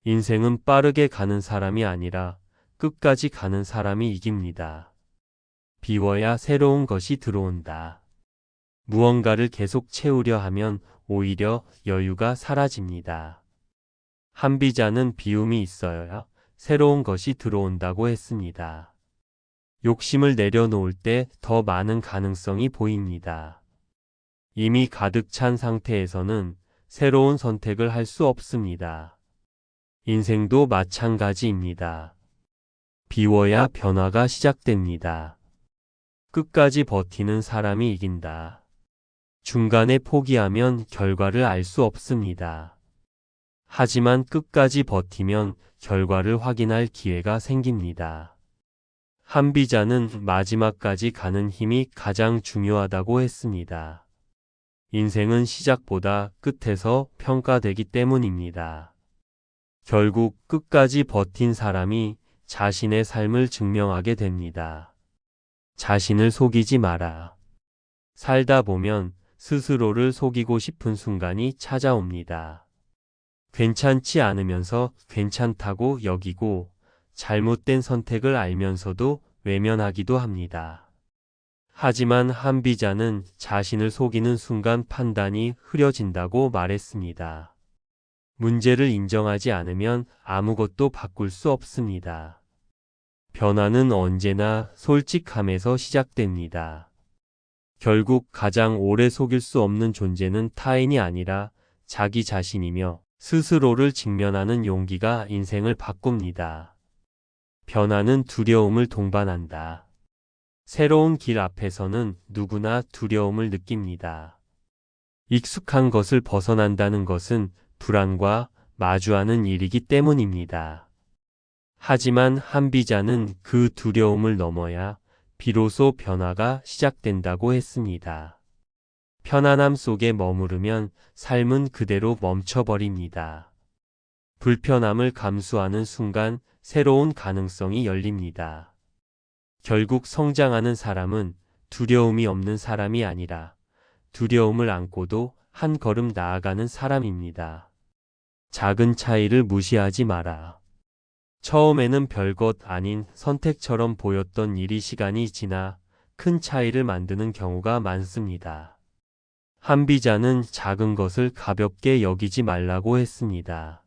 인생은 빠르게 가는 사람이 아니라 끝까지 가는 사람이 이깁니다. 비워야 새로운 것이 들어온다. 무언가를 계속 채우려 하면 오히려 여유가 사라집니다. 한비자는 비움이 있어야 새로운 것이 들어온다고 했습니다. 욕심을 내려놓을 때 더 많은 가능성이 보입니다. 이미 가득 찬 상태에서는 새로운 선택을 할 수 없습니다. 인생도 마찬가지입니다. 비워야 변화가 시작됩니다. 끝까지 버티는 사람이 이긴다. 중간에 포기하면 결과를 알 수 없습니다. 하지만 끝까지 버티면 결과를 확인할 기회가 생깁니다. 한비자는 마지막까지 가는 힘이 가장 중요하다고 했습니다. 인생은 시작보다 끝에서 평가되기 때문입니다. 결국 끝까지 버틴 사람이 자신의 삶을 증명하게 됩니다. 자신을 속이지 마라. 살다 보면 스스로를 속이고 싶은 순간이 찾아옵니다. 괜찮지 않으면서 괜찮다고 여기고 잘못된 선택을 알면서도 외면하기도 합니다. 하지만 한비자는 자신을 속이는 순간 판단이 흐려진다고 말했습니다. 문제를 인정하지 않으면 아무것도 바꿀 수 없습니다. 변화는 언제나 솔직함에서 시작됩니다. 결국 가장 오래 속일 수 없는 존재는 타인이 아니라 자기 자신이며 스스로를 직면하는 용기가 인생을 바꿉니다. 변화는 두려움을 동반한다. 새로운 길 앞에서는 누구나 두려움을 느낍니다. 익숙한 것을 벗어난다는 것은 불안과 마주하는 일이기 때문입니다. 하지만 한비자는 그 두려움을 넘어야 비로소 변화가 시작된다고 했습니다. 편안함 속에 머무르면 삶은 그대로 멈춰버립니다. 불편함을 감수하는 순간 새로운 가능성이 열립니다. 결국 성장하는 사람은 두려움이 없는 사람이 아니라 두려움을 안고도 한 걸음 나아가는 사람입니다. 작은 차이를 무시하지 마라. 처음에는 별것 아닌 선택처럼 보였던 일이 시간이 지나 큰 차이를 만드는 경우가 많습니다. 한비자는 작은 것을 가볍게 여기지 말라고 했습니다.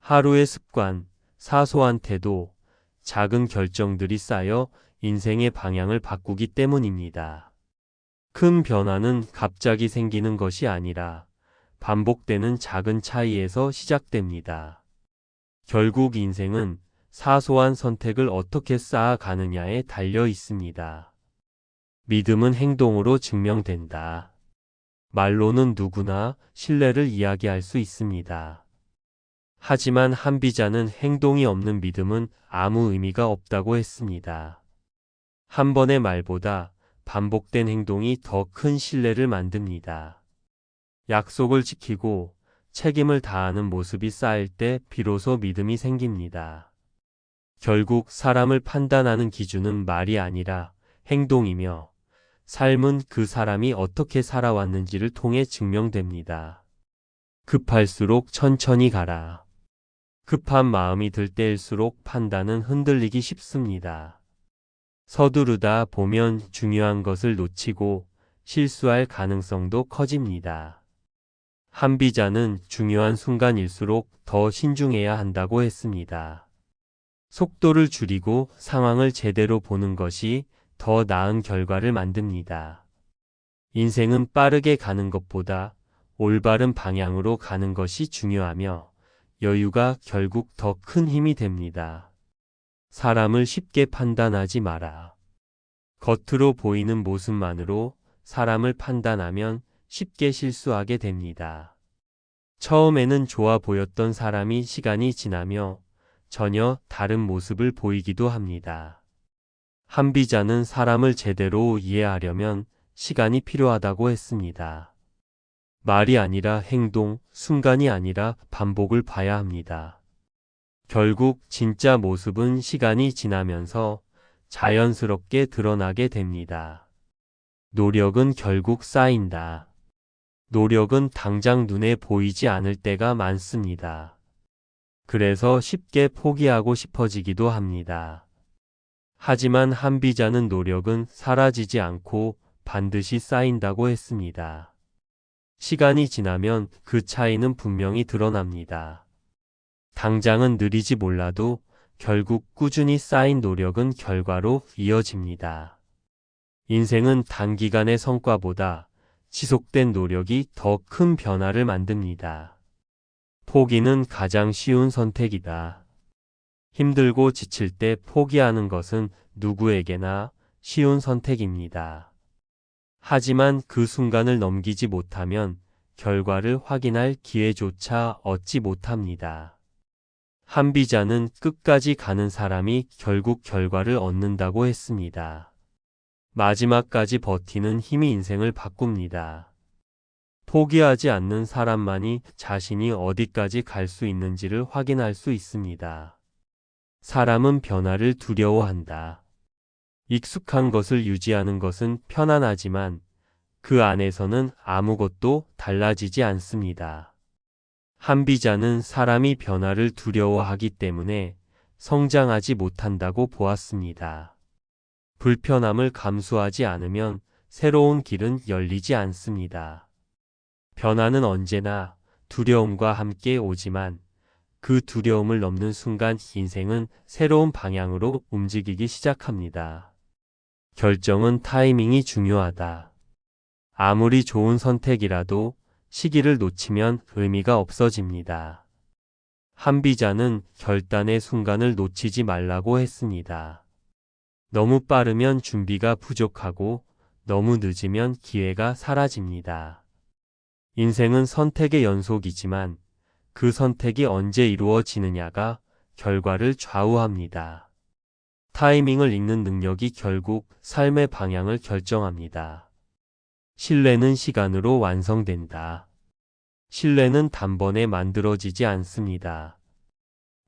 하루의 습관, 사소한 태도, 작은 결정들이 쌓여 인생의 방향을 바꾸기 때문입니다. 큰 변화는 갑자기 생기는 것이 아니라 반복되는 작은 차이에서 시작됩니다. 결국 인생은 사소한 선택을 어떻게 쌓아가느냐에 달려 있습니다. 믿음은 행동으로 증명된다. 말로는 누구나 신뢰를 이야기할 수 있습니다. 하지만 한비자는 행동이 없는 믿음은 아무 의미가 없다고 했습니다. 한 번의 말보다 반복된 행동이 더 큰 신뢰를 만듭니다. 약속을 지키고 책임을 다하는 모습이 쌓일 때 비로소 믿음이 생깁니다. 결국 사람을 판단하는 기준은 말이 아니라 행동이며 삶은 그 사람이 어떻게 살아왔는지를 통해 증명됩니다. 급할수록 천천히 가라. 급한 마음이 들 때일수록 판단은 흔들리기 쉽습니다. 서두르다 보면 중요한 것을 놓치고 실수할 가능성도 커집니다. 한비자는 중요한 순간일수록 더 신중해야 한다고 했습니다. 속도를 줄이고 상황을 제대로 보는 것이 더 나은 결과를 만듭니다. 인생은 빠르게 가는 것보다 올바른 방향으로 가는 것이 중요하며 여유가 결국 더 큰 힘이 됩니다. 사람을 쉽게 판단하지 마라. 겉으로 보이는 모습만으로 사람을 판단하면 쉽게 실수하게 됩니다. 처음에는 좋아 보였던 사람이 시간이 지나며 전혀 다른 모습을 보이기도 합니다. 한비자는 사람을 제대로 이해하려면 시간이 필요하다고 했습니다. 말이 아니라 행동, 순간이 아니라 반복을 봐야 합니다. 결국 진짜 모습은 시간이 지나면서 자연스럽게 드러나게 됩니다. 노력은 결국 쌓인다. 노력은 당장 눈에 보이지 않을 때가 많습니다. 그래서 쉽게 포기하고 싶어지기도 합니다. 하지만 한비자는 노력은 사라지지 않고 반드시 쌓인다고 했습니다. 시간이 지나면 그 차이는 분명히 드러납니다. 당장은 느리지 몰라도 결국 꾸준히 쌓인 노력은 결과로 이어집니다. 인생은 단기간의 성과보다 지속된 노력이 더 큰 변화를 만듭니다. 포기는 가장 쉬운 선택이다. 힘들고 지칠 때 포기하는 것은 누구에게나 쉬운 선택입니다. 하지만 그 순간을 넘기지 못하면 결과를 확인할 기회조차 얻지 못합니다. 한비자는 끝까지 가는 사람이 결국 결과를 얻는다고 했습니다. 마지막까지 버티는 힘이 인생을 바꿉니다. 포기하지 않는 사람만이 자신이 어디까지 갈 수 있는지를 확인할 수 있습니다. 사람은 변화를 두려워한다. 익숙한 것을 유지하는 것은 편안하지만 그 안에서는 아무것도 달라지지 않습니다. 한비자는 사람이 변화를 두려워하기 때문에 성장하지 못한다고 보았습니다. 불편함을 감수하지 않으면 새로운 길은 열리지 않습니다. 변화는 언제나 두려움과 함께 오지만 그 두려움을 넘는 순간 인생은 새로운 방향으로 움직이기 시작합니다. 결정은 타이밍이 중요하다. 아무리 좋은 선택이라도 시기를 놓치면 의미가 없어집니다. 한비자는 결단의 순간을 놓치지 말라고 했습니다. 너무 빠르면 준비가 부족하고 너무 늦으면 기회가 사라집니다. 인생은 선택의 연속이지만 그 선택이 언제 이루어지느냐가 결과를 좌우합니다. 타이밍을 읽는 능력이 결국 삶의 방향을 결정합니다. 신뢰는 시간으로 완성된다. 신뢰는 단번에 만들어지지 않습니다.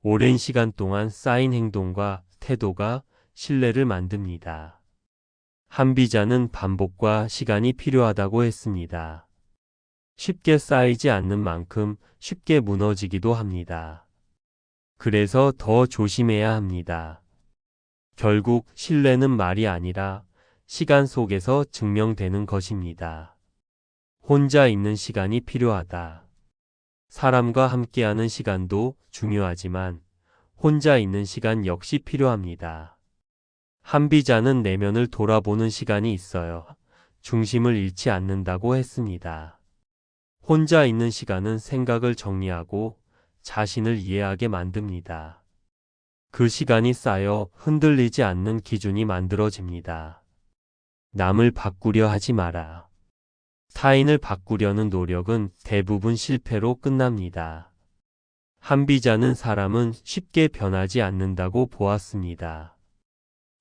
오랜 시간 동안 쌓인 행동과 태도가 신뢰를 만듭니다. 한비자는 반복과 시간이 필요하다고 했습니다. 쉽게 쌓이지 않는 만큼 쉽게 무너지기도 합니다. 그래서 더 조심해야 합니다. 결국 신뢰는 말이 아니라 시간 속에서 증명되는 것입니다. 혼자 있는 시간이 필요하다. 사람과 함께하는 시간도 중요하지만 혼자 있는 시간 역시 필요합니다. 한비자는 내면을 돌아보는 시간이 있어요. 중심을 잃지 않는다고 했습니다. 혼자 있는 시간은 생각을 정리하고 자신을 이해하게 만듭니다. 그 시간이 쌓여 흔들리지 않는 기준이 만들어집니다. 남을 바꾸려 하지 마라. 타인을 바꾸려는 노력은 대부분 실패로 끝납니다. 한비자는 사람은 쉽게 변하지 않는다고 보았습니다.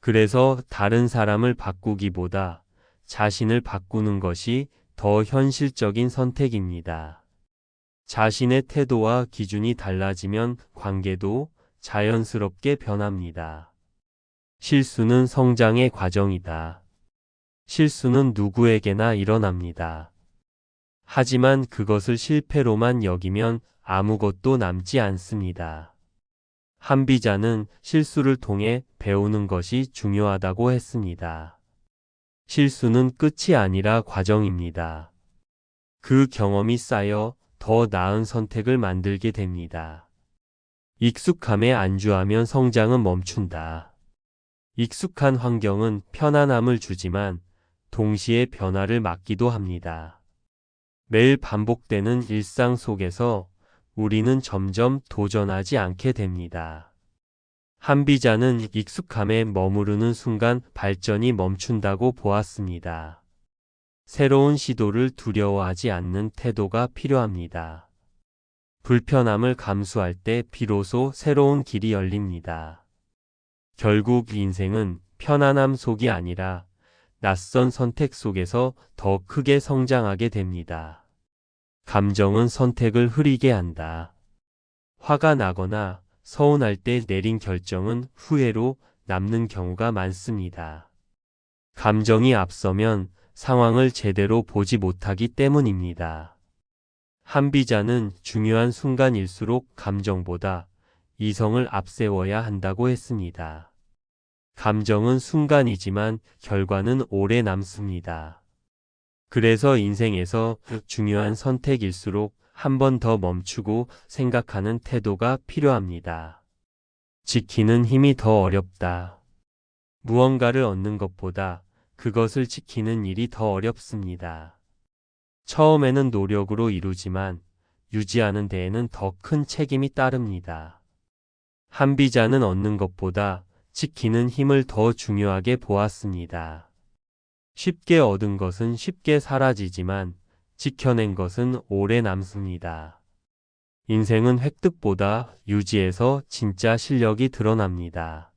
그래서 다른 사람을 바꾸기보다 자신을 바꾸는 것이 더 현실적인 선택입니다. 자신의 태도와 기준이 달라지면 관계도 자연스럽게 변합니다. 실수는 성장의 과정이다. 실수는 누구에게나 일어납니다. 하지만 그것을 실패로만 여기면 아무것도 남지 않습니다. 한비자는 실수를 통해 배우는 것이 중요하다고 했습니다. 실수는 끝이 아니라 과정입니다. 그 경험이 쌓여 더 나은 선택을 만들게 됩니다. 익숙함에 안주하면 성장은 멈춘다. 익숙한 환경은 편안함을 주지만 동시에 변화를 막기도 합니다. 매일 반복되는 일상 속에서 우리는 점점 도전하지 않게 됩니다. 한비자는 익숙함에 머무르는 순간 발전이 멈춘다고 보았습니다. 새로운 시도를 두려워하지 않는 태도가 필요합니다. 불편함을 감수할 때 비로소 새로운 길이 열립니다. 결국 인생은 편안함 속이 아니라 낯선 선택 속에서 더 크게 성장하게 됩니다. 감정은 선택을 흐리게 한다. 화가 나거나 서운할 때 내린 결정은 후회로 남는 경우가 많습니다. 감정이 앞서면 상황을 제대로 보지 못하기 때문입니다. 한비자는 중요한 순간일수록 감정보다 이성을 앞세워야 한다고 했습니다. 감정은 순간이지만 결과는 오래 남습니다. 그래서 인생에서 중요한 선택일수록 한 번 더 멈추고 생각하는 태도가 필요합니다. 지키는 힘이 더 어렵다. 무언가를 얻는 것보다 그것을 지키는 일이 더 어렵습니다. 처음에는 노력으로 이루지만 유지하는 데에는 더 큰 책임이 따릅니다. 한비자는 얻는 것보다 지키는 힘을 더 중요하게 보았습니다. 쉽게 얻은 것은 쉽게 사라지지만 지켜낸 것은 오래 남습니다. 인생은 획득보다 유지에서 진짜 실력이 드러납니다.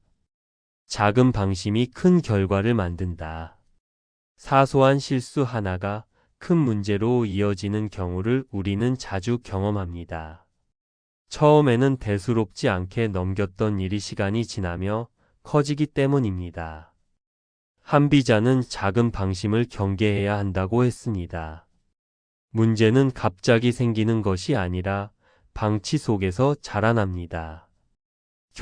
작은 방심이 큰 결과를 만든다. 사소한 실수 하나가 큰 문제로 이어지는 경우를 우리는 자주 경험합니다. 처음에는 대수롭지 않게 넘겼던 일이 시간이 지나며 커지기 때문입니다. 한비자는 작은 방심을 경계해야 한다고 했습니다. 문제는 갑자기 생기는 것이 아니라 방치 속에서 자라납니다.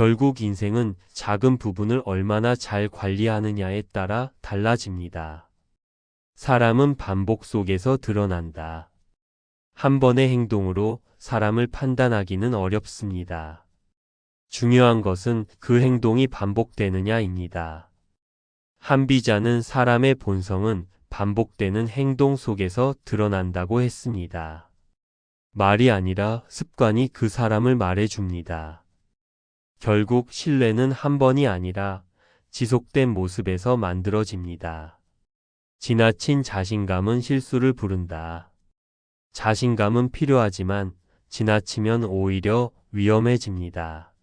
결국 인생은 작은 부분을 얼마나 잘 관리하느냐에 따라 달라집니다. 사람은 반복 속에서 드러난다. 한 번의 행동으로 사람을 판단하기는 어렵습니다. 중요한 것은 그 행동이 반복되느냐입니다. 한비자는 사람의 본성은 반복되는 행동 속에서 드러난다고 했습니다. 말이 아니라 습관이 그 사람을 말해줍니다. 결국 신뢰는 한 번이 아니라 지속된 모습에서 만들어집니다. 지나친 자신감은 실수를 부른다. 자신감은 필요하지만 지나치면 오히려 위험해집니다.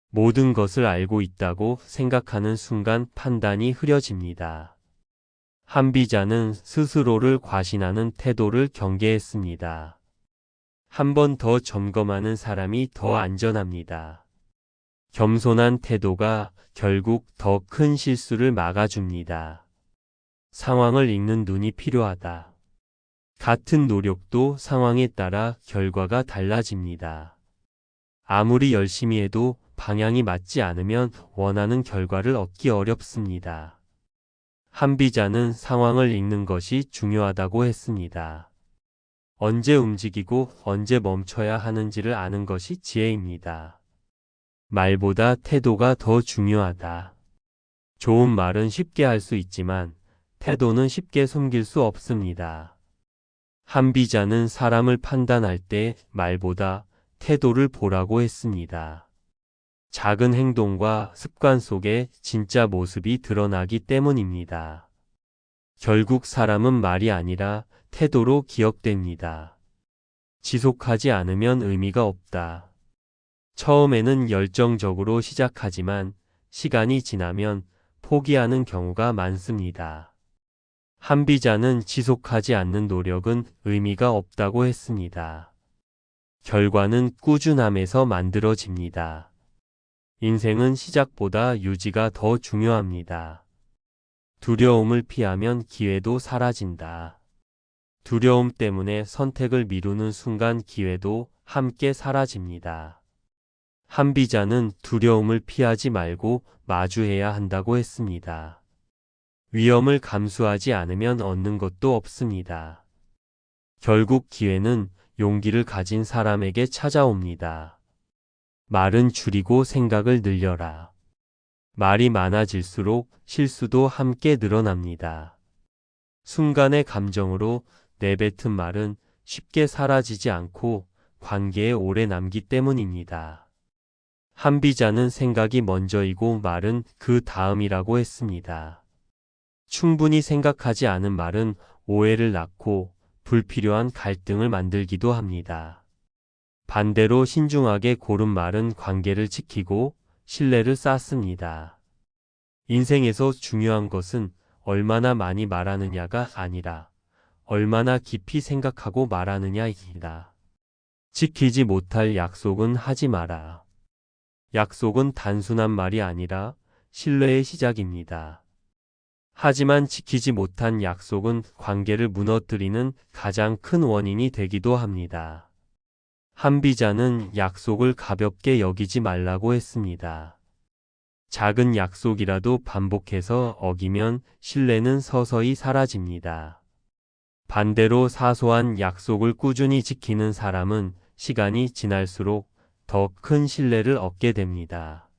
모든 것을 알고 있다고 생각하는 순간 판단이 흐려집니다. 한비자는 스스로를 과신하는 태도를 경계했습니다. 한 번 더 점검하는 사람이 더 안전합니다. 겸손한 태도가 결국 더 큰 실수를 막아줍니다. 상황을 읽는 눈이 필요하다. 같은 노력도 상황에 따라 결과가 달라집니다. 아무리 열심히 해도 방향이 맞지 않으면 원하는 결과를 얻기 어렵습니다. 한비자는 상황을 읽는 것이 중요하다고 했습니다. 언제 움직이고 언제 멈춰야 하는지를 아는 것이 지혜입니다. 말보다 태도가 더 중요하다. 좋은 말은 쉽게 할 수 있지만 태도는 쉽게 숨길 수 없습니다. 한비자는 사람을 판단할 때 말보다 태도를 보라고 했습니다. 작은 행동과 습관 속에 진짜 모습이 드러나기 때문입니다. 결국 사람은 말이 아니라 태도로 기억됩니다. 지속하지 않으면 의미가 없다. 처음에는 열정적으로 시작하지만 시간이 지나면 포기하는 경우가 많습니다. 한비자는 지속하지 않는 노력은 의미가 없다고 했습니다. 결과는 꾸준함에서 만들어집니다. 인생은 시작보다 유지가 더 중요합니다. 두려움을 피하면 기회도 사라진다. 두려움 때문에 선택을 미루는 순간 기회도 함께 사라집니다. 한비자는 두려움을 피하지 말고 마주해야 한다고 했습니다. 위험을 감수하지 않으면 얻는 것도 없습니다. 결국 기회는 용기를 가진 사람에게 찾아옵니다. 말은 줄이고 생각을 늘려라. 말이 많아질수록 실수도 함께 늘어납니다. 순간의 감정으로 내뱉은 말은 쉽게 사라지지 않고 관계에 오래 남기 때문입니다. 한비자는 생각이 먼저이고 말은 그 다음이라고 했습니다. 충분히 생각하지 않은 말은 오해를 낳고 불필요한 갈등을 만들기도 합니다. 반대로 신중하게 고른 말은 관계를 지키고 신뢰를 쌓습니다. 인생에서 중요한 것은 얼마나 많이 말하느냐가 아니라 얼마나 깊이 생각하고 말하느냐입니다. 지키지 못할 약속은 하지 마라. 약속은 단순한 말이 아니라 신뢰의 시작입니다. 하지만 지키지 못한 약속은 관계를 무너뜨리는 가장 큰 원인이 되기도 합니다. 한비자는 약속을 가볍게 여기지 말라고 했습니다. 작은 약속이라도 반복해서 어기면 신뢰는 서서히 사라집니다. 반대로 사소한 약속을 꾸준히 지키는 사람은 시간이 지날수록 더 큰 신뢰를 얻게 됩니다.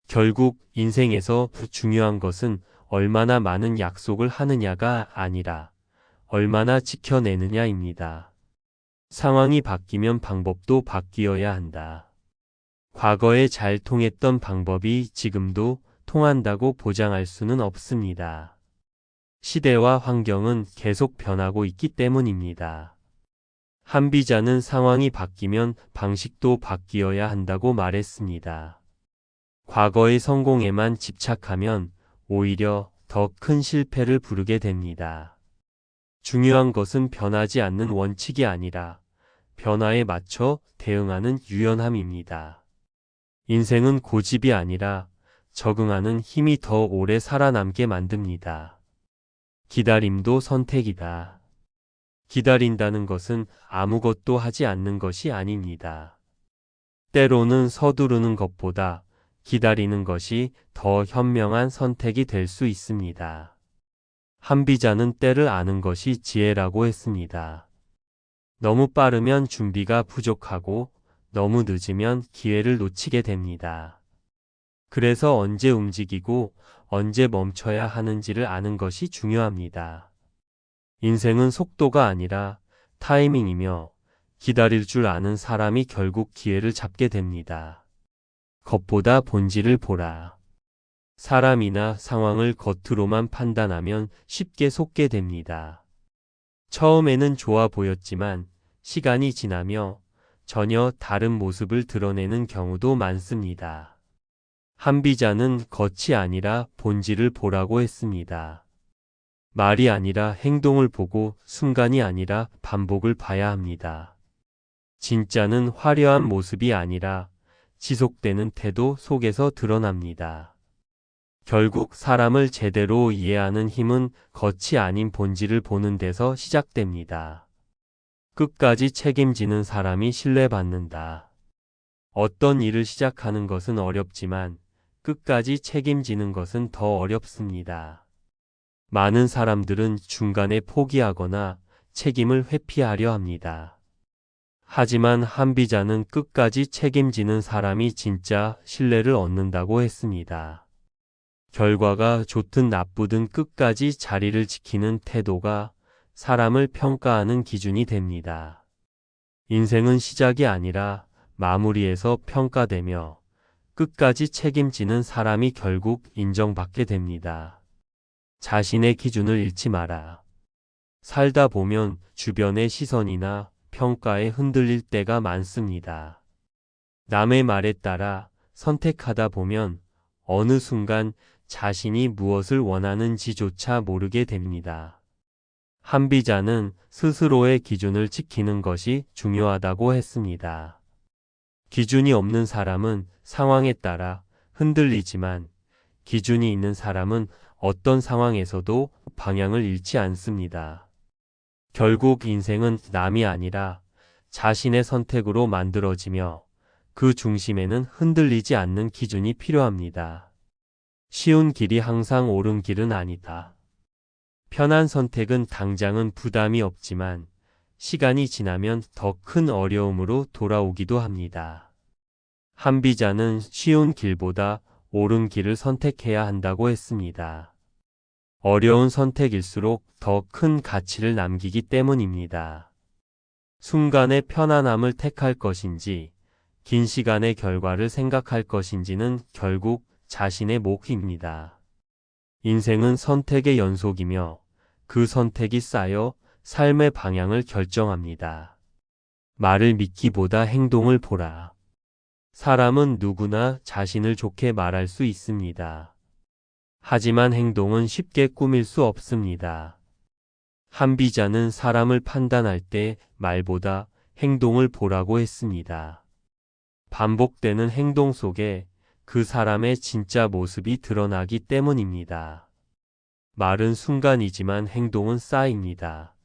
결국 인생에서 중요한 것은 얼마나 많은 약속을 하느냐가 아니라 얼마나 지켜내느냐입니다. 상황이 바뀌면 방법도 바뀌어야 한다. 과거에 잘 통했던 방법이 지금도 통한다고 보장할 수는 없습니다. 시대와 환경은 계속 변하고 있기 때문입니다. 한비자는 상황이 바뀌면 방식도 바뀌어야 한다고 말했습니다. 과거의 성공에만 집착하면 오히려 더 큰 실패를 부르게 됩니다. 중요한 것은 변하지 않는 원칙이 아니라 변화에 맞춰 대응하는 유연함입니다. 인생은 고집이 아니라 적응하는 힘이 더 오래 살아남게 만듭니다. 기다림도 선택이다. 기다린다는 것은 아무것도 하지 않는 것이 아닙니다. 때로는 서두르는 것보다 기다리는 것이 더 현명한 선택이 될 수 있습니다. 한비자는 때를 아는 것이 지혜라고 했습니다. 너무 빠르면 준비가 부족하고 너무 늦으면 기회를 놓치게 됩니다. 그래서 언제 움직이고 언제 멈춰야 하는지를 아는 것이 중요합니다. 인생은 속도가 아니라 타이밍이며 기다릴 줄 아는 사람이 결국 기회를 잡게 됩니다. 겉보다 본질을 보라. 사람이나 상황을 겉으로만 판단하면 쉽게 속게 됩니다. 처음에는 좋아 보였지만 시간이 지나며 전혀 다른 모습을 드러내는 경우도 많습니다. 한비자는 겉이 아니라 본질을 보라고 했습니다. 말이 아니라 행동을 보고 순간이 아니라 반복을 봐야 합니다. 진짜는 화려한 모습이 아니라 지속되는 태도 속에서 드러납니다. 결국 사람을 제대로 이해하는 힘은 겉이 아닌 본질을 보는 데서 시작됩니다. 끝까지 책임지는 사람이 신뢰받는다. 어떤 일을 시작하는 것은 어렵지만 끝까지 책임지는 것은 더 어렵습니다. 많은 사람들은 중간에 포기하거나 책임을 회피하려 합니다. 하지만 한비자는 끝까지 책임지는 사람이 진짜 신뢰를 얻는다고 했습니다. 결과가 좋든 나쁘든 끝까지 자리를 지키는 태도가 사람을 평가하는 기준이 됩니다. 인생은 시작이 아니라 마무리에서 평가되며 끝까지 책임지는 사람이 결국 인정받게 됩니다. 자신의 기준을 잃지 마라. 살다 보면 주변의 시선이나 평가에 흔들릴 때가 많습니다. 남의 말에 따라 선택하다 보면 어느 순간 자신이 무엇을 원하는지조차 모르게 됩니다. 한비자는 스스로의 기준을 지키는 것이 중요하다고 했습니다. 기준이 없는 사람은 상황에 따라 흔들리지만 기준이 있는 사람은 어떤 상황에서도 방향을 잃지 않습니다. 결국 인생은 남이 아니라 자신의 선택으로 만들어지며 그 중심에는 흔들리지 않는 기준이 필요합니다. 쉬운 길이 항상 옳은 길은 아니다. 편한 선택은 당장은 부담이 없지만 시간이 지나면 더 큰 어려움으로 돌아오기도 합니다. 한비자는 쉬운 길보다 옳은 길을 선택해야 한다고 했습니다. 어려운 선택일수록 더 큰 가치를 남기기 때문입니다. 순간의 편안함을 택할 것인지 긴 시간의 결과를 생각할 것인지는 결국 자신의 몫입니다. 인생은 선택의 연속이며 그 선택이 쌓여 삶의 방향을 결정합니다. 말을 믿기보다 행동을 보라. 사람은 누구나 자신을 좋게 말할 수 있습니다. 하지만 행동은 쉽게 꾸밀 수 없습니다. 한비자는 사람을 판단할 때 말보다 행동을 보라고 했습니다. 반복되는 행동 속에 그 사람의 진짜 모습이 드러나기 때문입니다. 말은 순간이지만 행동은 쌓입니다.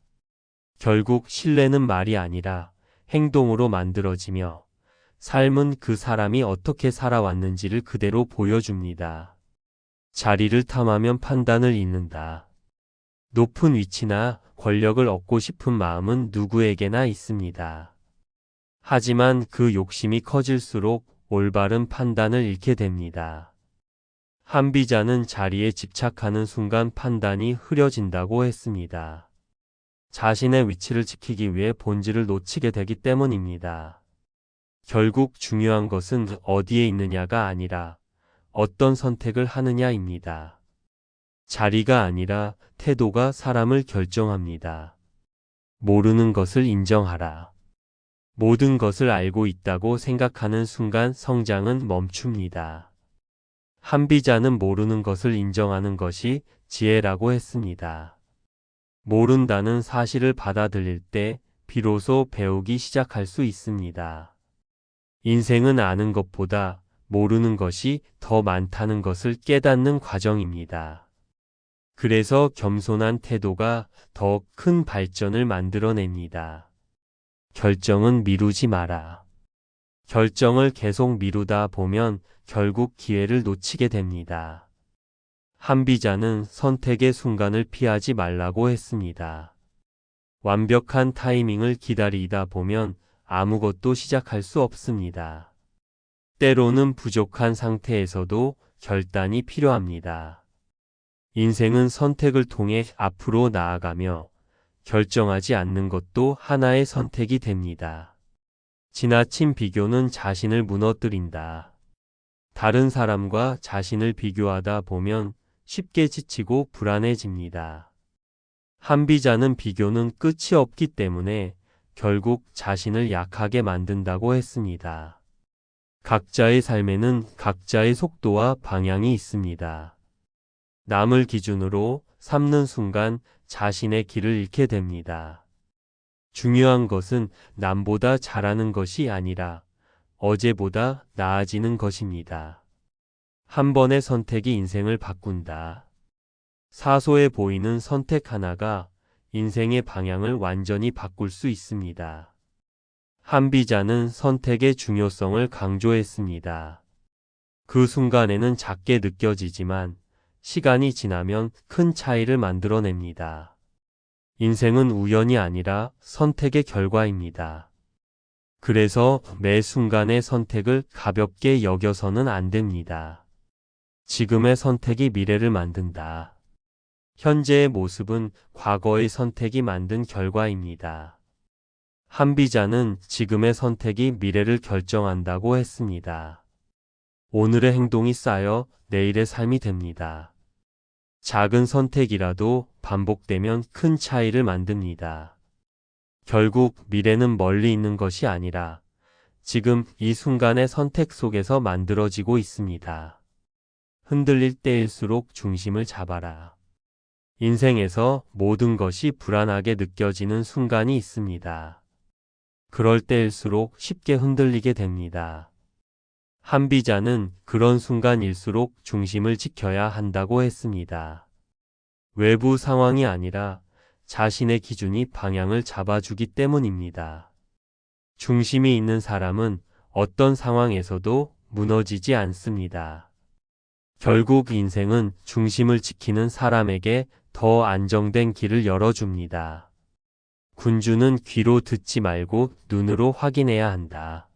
결국 신뢰는 말이 아니라 행동으로 만들어지며 삶은 그 사람이 어떻게 살아왔는지를 그대로 보여줍니다. 자리를 탐하면 판단을 잃는다. 높은 위치나 권력을 얻고 싶은 마음은 누구에게나 있습니다. 하지만 그 욕심이 커질수록 올바른 판단을 잃게 됩니다. 한비자는 자리에 집착하는 순간 판단이 흐려진다고 했습니다. 자신의 위치를 지키기 위해 본질을 놓치게 되기 때문입니다. 결국 중요한 것은 어디에 있느냐가 아니라 어떤 선택을 하느냐입니다. 자리가 아니라 태도가 사람을 결정합니다. 모르는 것을 인정하라. 모든 것을 알고 있다고 생각하는 순간 성장은 멈춥니다. 한비자는 모르는 것을 인정하는 것이 지혜라고 했습니다. 모른다는 사실을 받아들일 때 비로소 배우기 시작할 수 있습니다. 인생은 아는 것보다 모르는 것이 더 많다는 것을 깨닫는 과정입니다. 그래서 겸손한 태도가 더 큰 발전을 만들어냅니다. 결정은 미루지 마라. 결정을 계속 미루다 보면 결국 기회를 놓치게 됩니다. 한비자는 선택의 순간을 피하지 말라고 했습니다. 완벽한 타이밍을 기다리다 보면 아무것도 시작할 수 없습니다. 때로는 부족한 상태에서도 결단이 필요합니다. 인생은 선택을 통해 앞으로 나아가며 결정하지 않는 것도 하나의 선택이 됩니다. 지나친 비교는 자신을 무너뜨린다. 다른 사람과 자신을 비교하다 보면 쉽게 지치고 불안해집니다. 한비자는 비교는 끝이 없기 때문에 결국 자신을 약하게 만든다고 했습니다. 각자의 삶에는 각자의 속도와 방향이 있습니다. 남을 기준으로 삼는 순간 자신의 길을 잃게 됩니다. 중요한 것은 남보다 잘하는 것이 아니라 어제보다 나아지는 것입니다. 한 번의 선택이 인생을 바꾼다. 사소해 보이는 선택 하나가 인생의 방향을 완전히 바꿀 수 있습니다. 한비자는 선택의 중요성을 강조했습니다. 그 순간에는 작게 느껴지지만 시간이 지나면 큰 차이를 만들어냅니다. 인생은 우연이 아니라 선택의 결과입니다. 그래서 매 순간의 선택을 가볍게 여겨서는 안 됩니다. 지금의 선택이 미래를 만든다. 현재의 모습은 과거의 선택이 만든 결과입니다. 한비자는 지금의 선택이 미래를 결정한다고 했습니다. 오늘의 행동이 쌓여 내일의 삶이 됩니다. 작은 선택이라도 반복되면 큰 차이를 만듭니다. 결국 미래는 멀리 있는 것이 아니라 지금 이 순간의 선택 속에서 만들어지고 있습니다. 흔들릴 때일수록 중심을 잡아라. 인생에서 모든 것이 불안하게 느껴지는 순간이 있습니다. 그럴 때일수록 쉽게 흔들리게 됩니다. 한비자는 그런 순간일수록 중심을 지켜야 한다고 했습니다. 외부 상황이 아니라 자신의 기준이 방향을 잡아주기 때문입니다. 중심이 있는 사람은 어떤 상황에서도 무너지지 않습니다. 결국 인생은 중심을 지키는 사람에게 더 안정된 길을 열어줍니다. 군주는 귀로 듣지 말고 눈으로 확인해야 한다.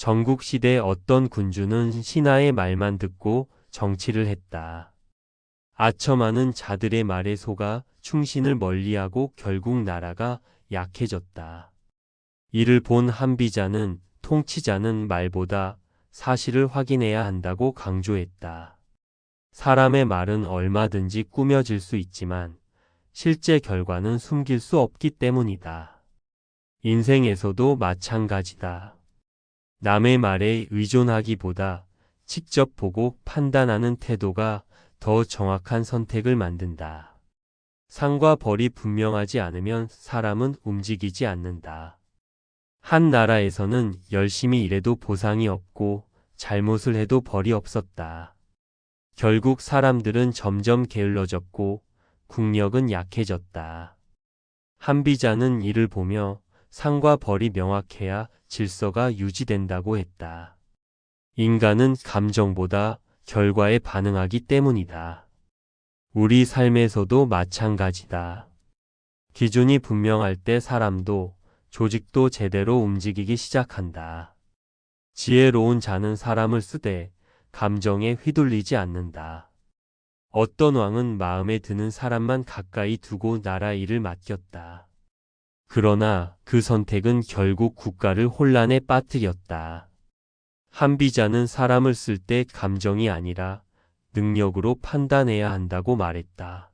전국시대 어떤 군주는 신하의 말만 듣고 정치를 했다. 아첨하는 자들의 말에 속아 충신을 멀리하고 결국 나라가 약해졌다. 이를 본 한비자는 통치자는 말보다 사실을 확인해야 한다고 강조했다. 사람의 말은 얼마든지 꾸며질 수 있지만 실제 결과는 숨길 수 없기 때문이다. 인생에서도 마찬가지다. 남의 말에 의존하기보다 직접 보고 판단하는 태도가 더 정확한 선택을 만든다. 상과 벌이 분명하지 않으면 사람은 움직이지 않는다. 한 나라에서는 열심히 일해도 보상이 없고 잘못을 해도 벌이 없었다. 결국 사람들은 점점 게을러졌고 국력은 약해졌다. 한비자는 이를 보며 상과 벌이 명확해야 질서가 유지된다고 했다. 인간은 감정보다 결과에 반응하기 때문이다. 우리 삶에서도 마찬가지다. 기준이 분명할 때 사람도 조직도 제대로 움직이기 시작한다. 지혜로운 자는 사람을 쓰되 감정에 휘둘리지 않는다. 어떤 왕은 마음에 드는 사람만 가까이 두고 나라 일을 맡겼다. 그러나 그 선택은 결국 국가를 혼란에 빠뜨렸다. 한비자는 사람을 쓸 때 감정이 아니라 능력으로 판단해야 한다고 말했다.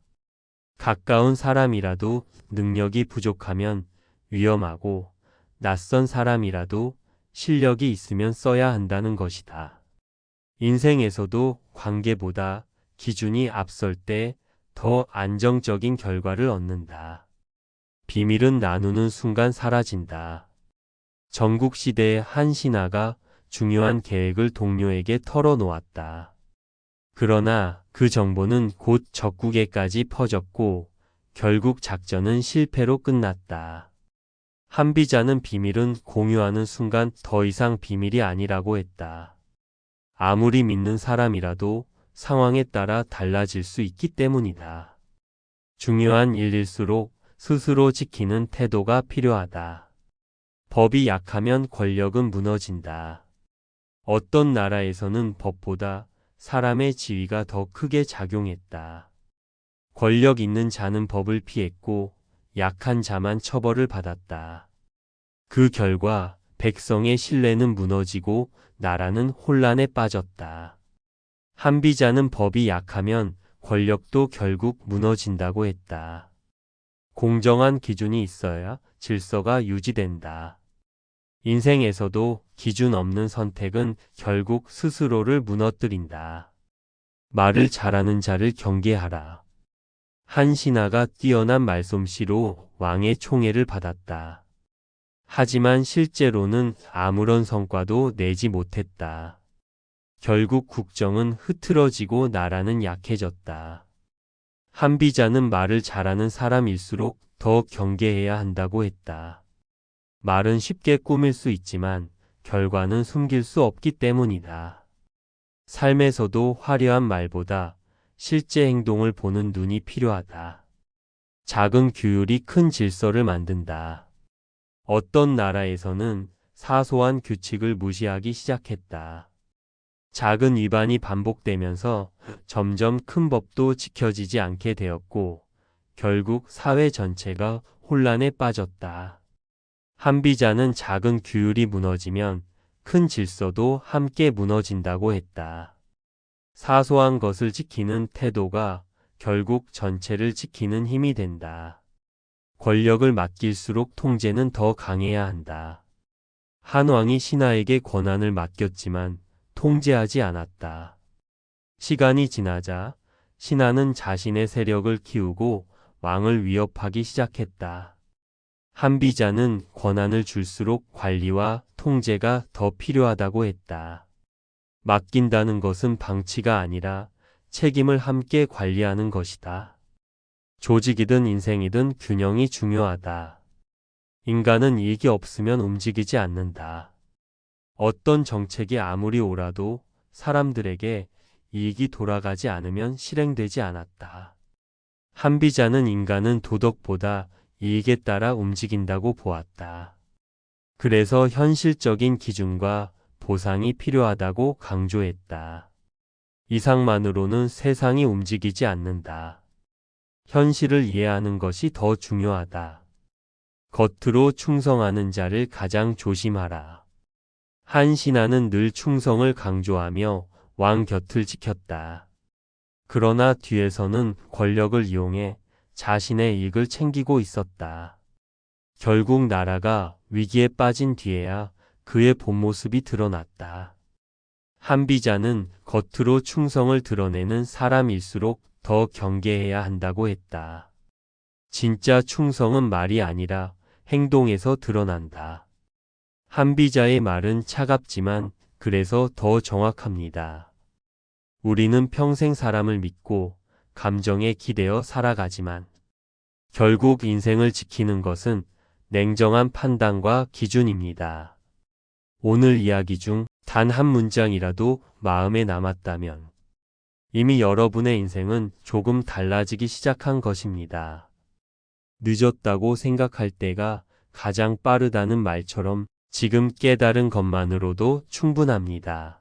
가까운 사람이라도 능력이 부족하면 위험하고 낯선 사람이라도 실력이 있으면 써야 한다는 것이다. 인생에서도 관계보다 기준이 앞설 때 더 안정적인 결과를 얻는다. 비밀은 나누는 순간 사라진다. 전국시대의 한 신하가 중요한 계획을 동료에게 털어놓았다. 그러나 그 정보는 곧 적국에까지 퍼졌고 결국 작전은 실패로 끝났다. 한비자는 비밀은 공유하는 순간 더 이상 비밀이 아니라고 했다. 아무리 믿는 사람이라도 상황에 따라 달라질 수 있기 때문이다. 중요한 일일수록 스스로 지키는 태도가 필요하다. 법이 약하면 권력은 무너진다. 어떤 나라에서는 법보다 사람의 지위가 더 크게 작용했다. 권력 있는 자는 법을 피했고 약한 자만 처벌을 받았다. 그 결과 백성의 신뢰는 무너지고 나라는 혼란에 빠졌다. 한비자는 법이 약하면 권력도 결국 무너진다고 했다. 공정한 기준이 있어야 질서가 유지된다. 인생에서도 기준 없는 선택은 결국 스스로를 무너뜨린다. 말을 잘하는 자를 경계하라. 한 신하가 뛰어난 말솜씨로 왕의 총애를 받았다. 하지만 실제로는 아무런 성과도 내지 못했다. 결국 국정은 흐트러지고 나라는 약해졌다. 한비자는 말을 잘하는 사람일수록 더 경계해야 한다고 했다. 말은 쉽게 꾸밀 수 있지만 결과는 숨길 수 없기 때문이다. 삶에서도 화려한 말보다 실제 행동을 보는 눈이 필요하다. 작은 규율이 큰 질서를 만든다. 어떤 나라에서는 사소한 규칙을 무시하기 시작했다. 작은 위반이 반복되면서 점점 큰 법도 지켜지지 않게 되었고 결국 사회 전체가 혼란에 빠졌다. 한비자는 작은 규율이 무너지면 큰 질서도 함께 무너진다고 했다. 사소한 것을 지키는 태도가 결국 전체를 지키는 힘이 된다. 권력을 맡길수록 통제는 더 강해야 한다. 한 왕이 신하에게 권한을 맡겼지만 통제하지 않았다. 시간이 지나자 신하는 자신의 세력을 키우고 왕을 위협하기 시작했다. 한비자는 권한을 줄수록 관리와 통제가 더 필요하다고 했다. 맡긴다는 것은 방치가 아니라 책임을 함께 관리하는 것이다. 조직이든 인생이든 균형이 중요하다. 인간은 이익이 없으면 움직이지 않는다. 어떤 정책이 아무리 옳아도 사람들에게 이익이 돌아가지 않으면 실행되지 않았다. 한비자는 인간은 도덕보다 이익에 따라 움직인다고 보았다. 그래서 현실적인 기준과 보상이 필요하다고 강조했다. 이상만으로는 세상이 움직이지 않는다. 현실을 이해하는 것이 더 중요하다. 겉으로 충성하는 자를 가장 조심하라. 한 신하는 늘 충성을 강조하며 왕 곁을 지켰다. 그러나 뒤에서는 권력을 이용해 자신의 이익을 챙기고 있었다. 결국 나라가 위기에 빠진 뒤에야 그의 본 모습이 드러났다. 한비자는 겉으로 충성을 드러내는 사람일수록 더 경계해야 한다고 했다. 진짜 충성은 말이 아니라 행동에서 드러난다. 한비자의 말은 차갑지만 그래서 더 정확합니다. 우리는 평생 사람을 믿고 감정에 기대어 살아가지만 결국 인생을 지키는 것은 냉정한 판단과 기준입니다. 오늘 이야기 중 단 한 문장이라도 마음에 남았다면 이미 여러분의 인생은 조금 달라지기 시작한 것입니다. 늦었다고 생각할 때가 가장 빠르다는 말처럼 지금 깨달은 것만으로도 충분합니다.